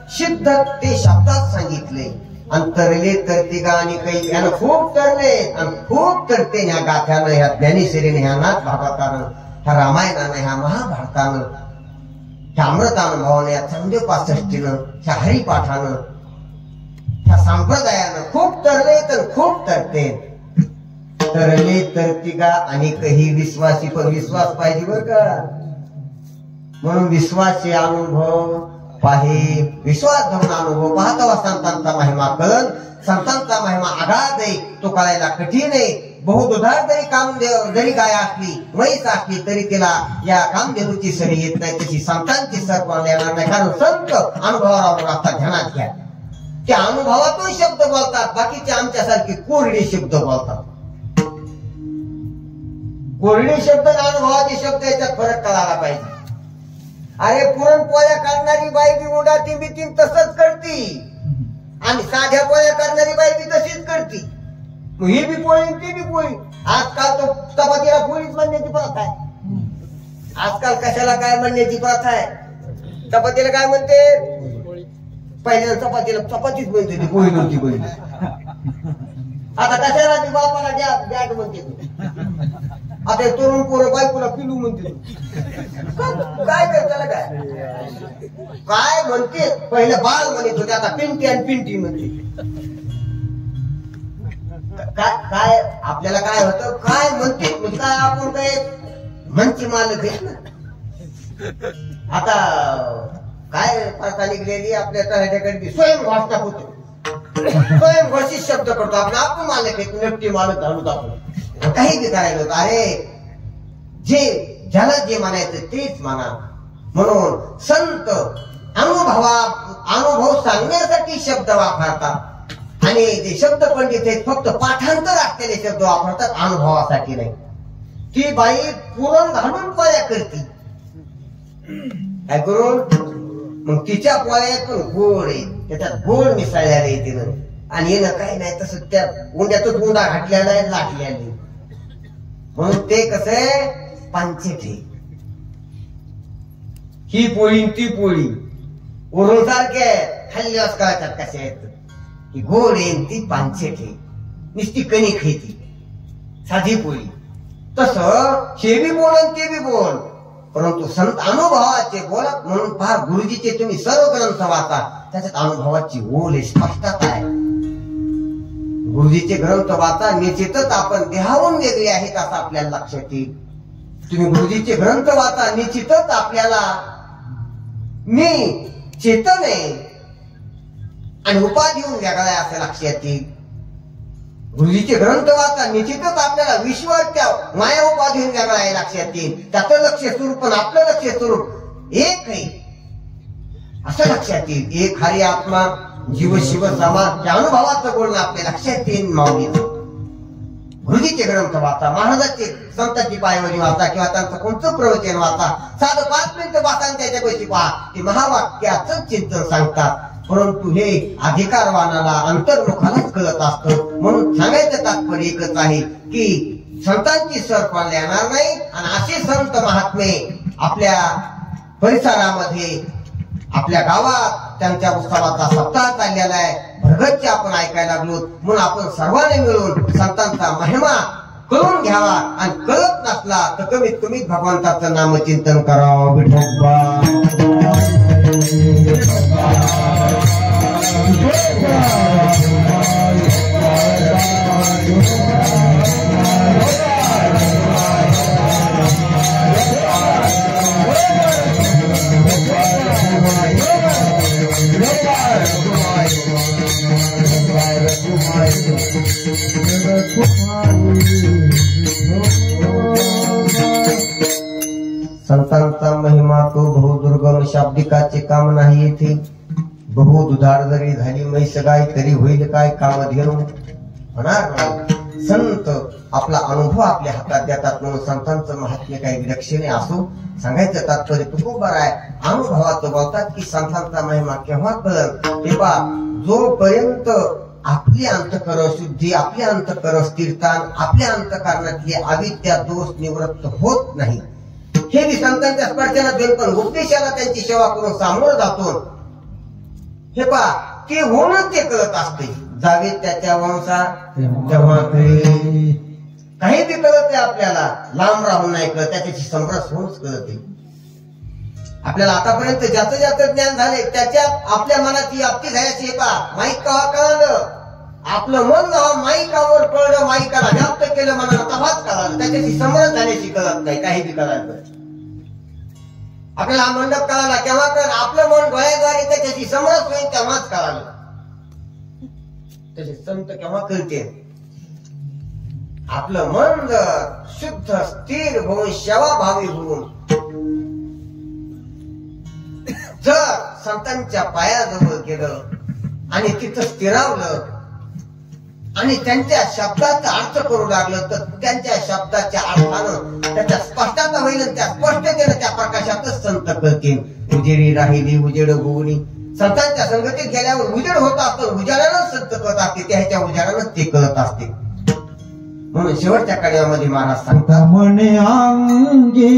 सिद्ध ते शब्दात सांगितले. अंतरले तरती आणि काही यानं खूप तरले आणि खूप तरते ह्या गाथ्यानं, ह्या ज्ञानेश्वरीने, ह्या नाथ भागवतानं, ह्या रामायणानं, ह्या महाभारतानं, ह्या अमृतानुभवानं, या चंदे 65नं, ह्या हरिपाठानं, ह्या संप्रदायानं खूप तरले तर खूप तरते. तरले तरतिगा आणि काही विश्वासी, पण विश्वास पाहिजे बर का. म्हणून विश्वासी अनुभव पाहे, विश्वास धरून अनुभव पाहता संतांचा महिमा कळण. संतांचा महिमा आघात आहे, तो कळायला कठीण आहे. बहुदुधार जरी कामदेव जरी गाय असली, म्हैस असली तरी तिला या कामदेवची सरी येत नाही, तशी संतांची सर कोणाला येणार नाही. कारण संत अनुभवावर असतात, ध्यानात घ्या. त्या अनुभवातून शब्द बोलतात, बाकीचे आमच्यासारखे कोरडे शब्द बोलतात. कोरडे शब्द आणि अनुभवाचे शब्द याच्यात फरक कळायला पाहिजे. अरे पुरणपोळ्या करणारी बाई बी उडाती बितीन तसंच करती, आणि साध्या पोळ्या करणारी बाई बी तशीच करती. ही बी पोळी ती बी पोळी. आजकाल तो चपातीला पोळीच म्हणण्याची प्रथा आहे. आजकाल कशाला काय म्हणण्याची प्रथा आहे. चपातीला काय म्हणते, पहिल्या चपातीला चपातीच म्हणते, ती पोळी नव्हती पोळी. आता कशाला ती बापाला द्या म्हणते. आता तरुण पोरं बायकोला पिलू म्हणते. काय करताना काय म्हणते, पहिलं बाळ म्हणत होते, आता पिंटी आणि पिंटी म्हणते. काय आपल्याला काय होतं, काय म्हणते म्हणजे काय, आपण काय मंची मालक आहे ना. आता काय प्रथा निघलेली आपल्या तऱ्हेकडे स्वयं घोषणा होतो, स्वयं घोषित शब्द करतो आपण मालक आहे, नक्की मालक घालून आपण काही बी करायला होतं. अरे ज्याला जे म्हणायचं तेच म्हणा. म्हणून संत अनुभव सांगण्यासाठी शब्द वापरतात, आणि जे शब्द पंडित आहेत फक्त पाठांतर असलेले शब्द वापरतात, अनुभवासाठी नाही. ती बाई पुरण घालून पोळ्या करते, काय करून, मग तिच्या पोळ्यातून गोड आहे, त्याच्यात गोड मिसळलेला आहे तिनं, आणि येणं काही नाही तसं त्या उंड्यातच उंडा घातलेला आहे, लाटलेला. म्हणून ते कसे पानचेटे. ही पोळी आणि ती पोळी वरून सारखे खाल्ल्यास कळतात कसे आहेत. ही गोड आहे आणि ती पानचेट आहे. नुसती कणिक आहे ती साधी पोळी. तस हे बी बोल आणि ते बी बोल, परंतु संत अनुभवाचे बोलत म्हणून फार गुरुजीचे तुम्ही सर्व ग्रंथ वाचा, त्याच्यात अनुभवाची ओल आहे, स्पष्टता आहे. गुरुजीचे ग्रंथ वाचा, निश्चितच आपण देहावून वेगळे आहेत असं आपल्याला लक्षात येईल. तुम्ही गुरुजीचे ग्रंथ वाचा, निश्चितच आपल्याला मी चेतन आहे आणि उपाधीहून वेगळा आहे असं लक्षात येईल. गुरुजीचे ग्रंथ वाचा, निश्चितच आपल्याला विश्वाच्या माया उपाधीहून वेगळा आहे लक्षात येईल. त्याचं लक्ष स्वरूप पण आपलं लक्ष स्वरूप एक आहे असं लक्षात येईल. एक हरी आत्मा जीव शिव समाज त्या अनुभवाचं बोलणं आपल्या लक्षात येईल. माऊली गुरुजीचे ग्रंथ वाचा, महाराजांचे संतांची पायवरी वाचा किंवा त्यांचं कोणतं प्रवचन वाचा, साधं 5 मिनिटं वाचा त्याच्या पैसे पहा. ते महावाक्याचं चिंतन सांगतात. परंतु हे अधिकारवानाला अंतर्मुखालाच कळत असतं. म्हणून सांगायचं तात्पर्य एकच आहे की संतांची सर पण येणार नाही. आणि असे संत महात्मे आपल्या परिसरामध्ये आपल्या गावात त्यांच्या उत्सवाचा सप्ताह चाललेला आहे. भरगच्च आपण ऐकायला लागलो. म्हणून आपण सर्वांनी मिळून संतांचा महिमा कळून घ्यावा आणि कळत नसला तर कमीत कमी भगवंताचं नामचिंतन करावं. विठोबा संतांचा महिमा तो बहुदुर्गम शाब्दिकाचे काम नाही. येथे बहु दुधार जरी झाली म्हैस गाय तरी होईल काय कामधेनु होणार नाही. संत आपला अनुभव आपल्या हातात देतात. म्हणून संतांचं महात्म्य काही विलक्षणे असो. सांगायचं तात्पर्य तुकोबर आहे. अनुभवाचं बोलतात की संतांचा महिमा केव्हा कळत तेव्हा जोपर्यंत आपली अंतःकरण शुद्धी, आपली अंतःकरण स्थिरता, आपल्या अंतःकरणातली अविद्या दोष निवृत्त होत नाही. हे मी संतांच्या स्पर्शाला देऊन पण उपदेशाला त्यांची सेवा करून सामोरं जातो. हे पहा ते होणं ते कळत असते. जावे त्याच्या वंशा तेव्हा काही बी कळत आहे आपल्याला. लांब राहून नाही कळत, त्याच्याशी समरस होऊनच कळते. आपल्याला आतापर्यंत ज्याचं ज्याचं ज्ञान झाले त्याच्यात आपल्या मनाची व्याप्ती झाल्याची हे पहा. माईक कवा कळालं, आपलं मन जेव्हा माईकावर कळलं, माईकाला व्याप्त केलं मनाला तेव्हाच कळालं. त्याच्याशी समरस झाल्याची कळत नाही, काही बी कळालं. आपल्याला हा मंडप कळाला केव्हा कळ, आपलं मन डोळ्याद्वारे त्याच्याशी समरस होईल तेव्हाच कळालं. त्याचे संत केव्हा कळते, आपलं मन शुद्ध स्थिर होऊन सेवाभावी होऊन जर संतांच्या पायाजवळ गेलं आणि तिथं स्थिरावलं आणि त्यांच्या शब्दाचा अर्थ करू लागलं तर त्यांच्या शब्दाच्या अर्थानं त्याच्या स्पष्टता होईल. त्या स्पष्टतेनं त्या प्रकाशातच संत कळतील. उजेडी राहिली उजेड होऊनी. संतांच्या संगतीत गेल्यावर उजेड होत असतो. उजाडानंच संत कळत असते, त्याच्या उजाडानंच ते कळत असते. म्हणून शेवटच्या कड्यामध्ये महाराज सांगतात म्हणे अंगी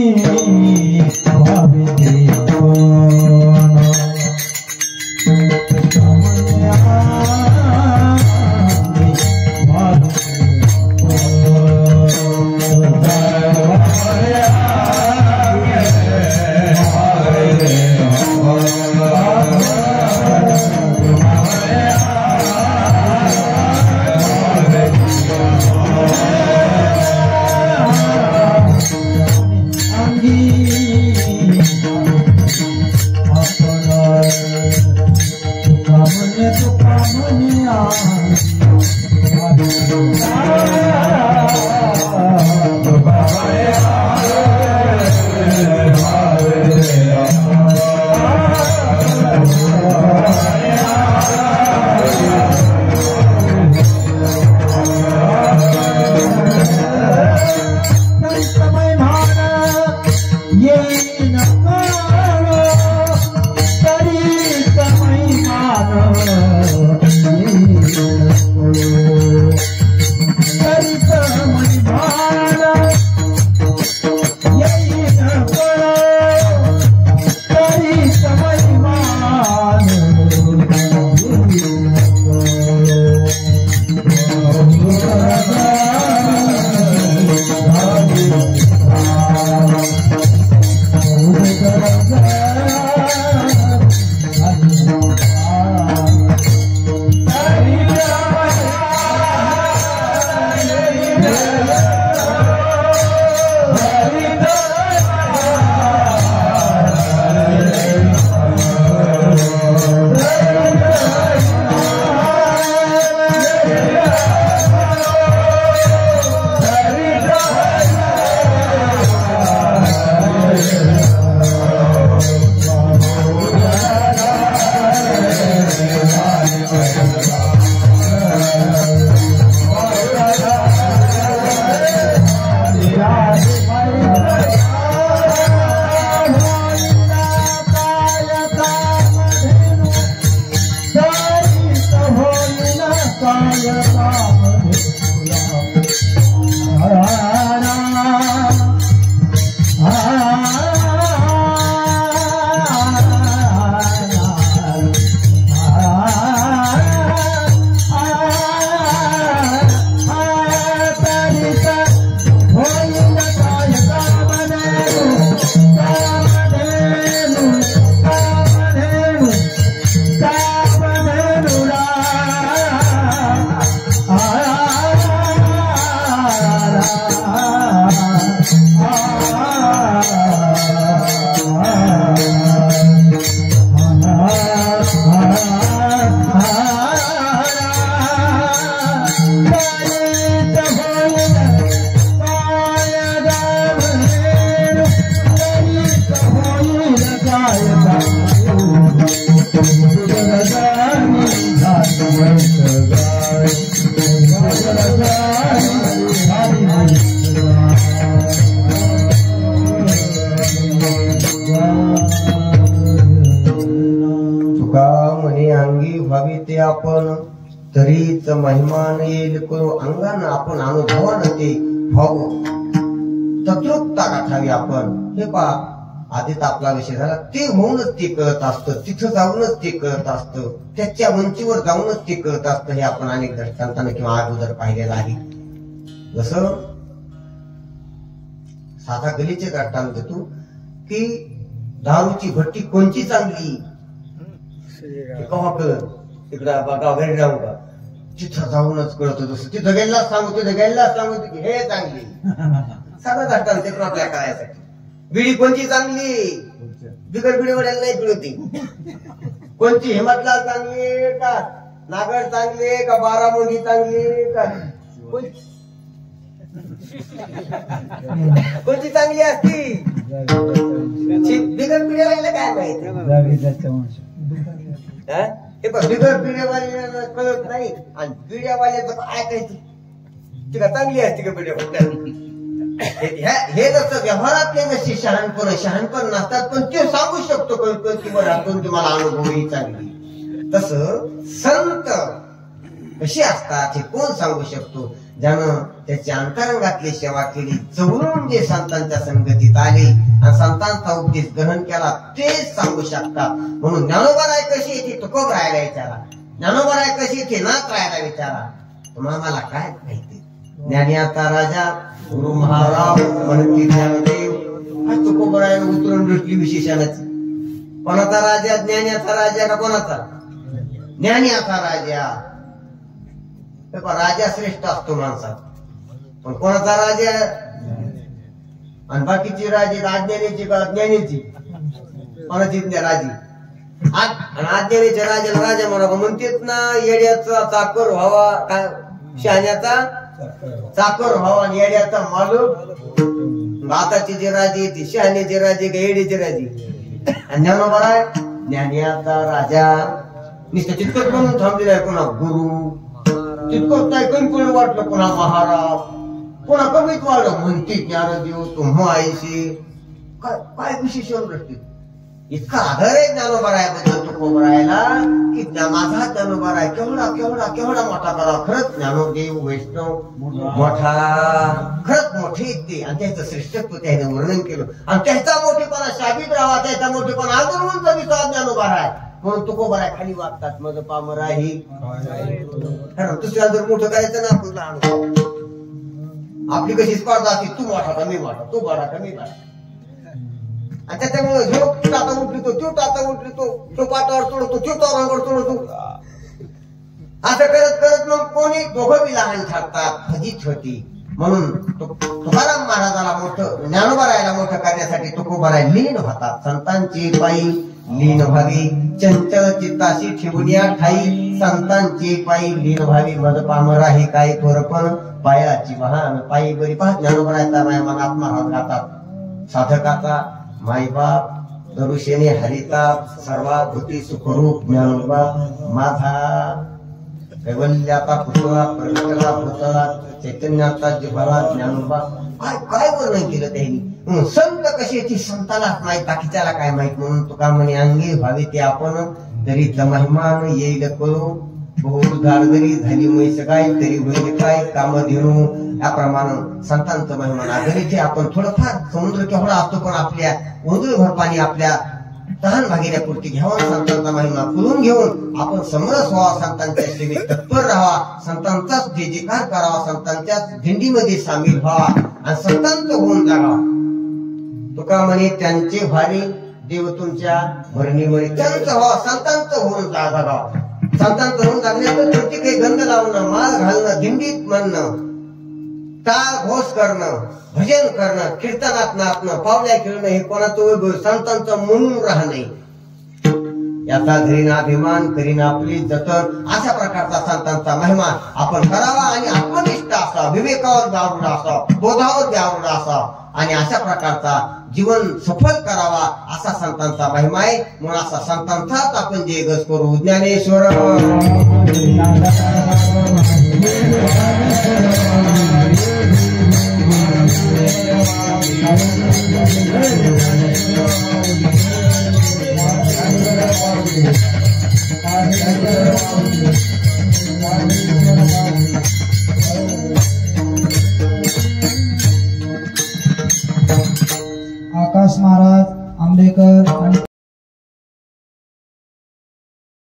आपण तरीच महिमान येईल करू अंगानं आपण अनुभवानं ते भाऊ तद्रुपता गाठावी आपण. हे पहा आधीच आपला विषय झाला ते होऊनच ते कळत असतं, तिथं जाऊनच ते कळत असतं, त्याच्या उंचीवर जाऊनच ते कळत असतं. हे आपण अनेक दृष्टांतानं किंवा अगोदर पाहिलेलं आहे. जसं साधा गलीचे दृष्टांत देतो की दारूची भट्टी कोणची चांगली केव्हा कळत इकडं बघा घरी जाऊ का तिथं जाऊनच कळत. जसं तिथं गेला सांगू तिथं गेला सांगू की हे चांगली सगळं दृष्टांत ते आपल्या करायसाठी. बिडी कोणची चांगली बिगर बिडी वड्याला नाही पिळती. कोणची हिमतलाल चांगली का नागड चांगली का बारामुंडी चांगली का कोणची चांगली असती बिगर बिडी वाल्याला काय माहिती. हे बघ बिगर बिड्यावाल्याला कळत नाही आणि बिड्यावाल्याचं काय काहीच ती का चांगली असते का बिड्या. हे जसं व्यवहारातले जसे शहाणपण नसतात पण ते सांगू शकतो कोणती तुम्हाला अनुभवी चांगली. तसं संत कसे असतात हे कोण सांगू शकतो. ज्यानं त्याच्या अंतरंगातली सेवा केली जवळून जे संतांच्या संगतीत आले आणि संतांचा उपदेश ग्रहण केला तेच सांगू शकतात. म्हणून ज्ञानोबाराय कशी येते तुकोब राहायला विचारा, ज्ञानोबाराय कशी येते नाथ राहायला विचारा. तुम्हाला काय माहिती. ज्ञानियाचा राजा गुरु महाराज म्हणती ज्ञानदेव हा तुकोबरायला उतरून दृष्टी विशेषणाची. कोणाचा राजा ज्ञानियाचा राजा का कोणाचा ज्ञानियाचा राजा. राजा श्रेष्ठ असतो माणसात पण कोणाचा राजा आणि बाकीची राजी अज्ञानीची का ज्ञानीची कोणाची राजी. अज्ञानीच्या राजाला राजा म्हणावं म्हणतेत ना. येड्याचा चाकर व्हावा काय शहाण्याचा चाकर व्हावा आणि येड्याचा मालूक. आताची जी राजी ती शहाण्याची राजी का येडीची राजी. ज्ञानोबा आहे ज्ञानियाचा राजा नुसतं तितकंच म्हणून थांबलेला आहे. कोणा गुरु तितकंच नाही कमी कमी वाटलं. कोणा महाराज कोणा कमीच वाटलं म्हणते ज्ञानदेव तुम्हा आईशी काय विशेष दृष्टी. इतका आदर आहे ज्ञानोबारायाबद्दल तुकोबरायला की माझा ज्ञानोबाराय केवढा केवढा केवढा मोठा करा. खरंच ज्ञानोदेव वैष्णव मोठा खरंच मोठे येते आणि त्याचं श्रेष्ठत्व त्याने वर्णन केलं आणि त्याचा मोठेपणा शाबीत राहावा त्याचा मोठेपणा अजून विचार ज्ञानोबाराय. म्हणून तुकोबराय खाली वागतात माझं पामर आहे. दुसऱ्या जर मोठं करायचं ना आपण लहान आपली कशी स्पर्धा असते तू मोठा का मी मोठा तू बरा का मी बरा. आणि त्याच्यामुळे जो टाचा उठलितो तो टाचा उठलितो तो पाटावर चढवतो तो तोरांवर चढवतो. असं करत करत मग कोणी दोघं बी लहान ठरतात फजित होती. म्हणून तुकाराम महाराजाला मोठं ज्ञानोबारायला मोठं करण्यासाठी तुकोबराय लीन होतात. संतांची पायी लीन व्हावी चंचल चित्ताशी ठेवून या ठाई संतांची पायी लीन व्हावी मज पामर आहे काही थोरपण पायाची महान पायी बरी. पहा ज्ञानोबारायचा माया मनात महाराज गातात. साधकाचा मायबाप दरुशेने हरिता सर्वाभूती सुखरूप ज्ञानोबा माझा कैवल्याचा पुतळा प्रगटला पुतळा चैतन्याचा जिव्हाळा ज्ञानोबा. काय काय वर्णन केलं त्यांनी. संत कशी ती संतालाच माहित बाकीच्याला काय माहित. म्हणून तुका म्हणे अंगी व्हावे ते आपण तरी महिमान येईल करू बहु गाडगरी झाली म्हैस काय तरी होईल काय काम धेणू. याप्रमाणे संतांचं महिमान आघाडीचे आपण थोडंफार समुद्र केवढा असतो पण आपल्या उंदूळभर पाणी आपल्या तहान भागीण्यापुरती घ्यावं. संतांचा महिमा करून घेऊन आपण समरस व्हावा. संतांच्या सेवेत तत्पर राहावा. संतांचाच जयजयकार करावा. संतांच्याच दिंडीमध्ये सामील व्हावा आणि संतांचं होऊन जागावा. तुका म्हणे त्यांचे भारी देव तुमच्या भरणीमुळे त्यांचं व्हावं. संतांचं होऊन जागावा. संतांचं होऊन जागण्याचं तुमची काही गंध लावणं माळ घालणं दिंडीत म्हणणं टाळ घोष करणं भजन करणं कीर्तनात नाचणं पावल्या खेळणं हे कोणाचं वैभव संतांचं म्हणून राहणे. याचा धरीन अभिमान करीन आपली जतन. अशा प्रकारचा संतांचा महिमा आपण करावा आणि आत्मनिष्ठ असा विवेकावर जागरूक असा बोधावर जागरूक असा आणि अशा प्रकारचा जीवन सफल करावा असा संतांचा महिमा आहे. म्हणून असा संतांचाच आपण जयघोष करू. ज्ञानेश्वर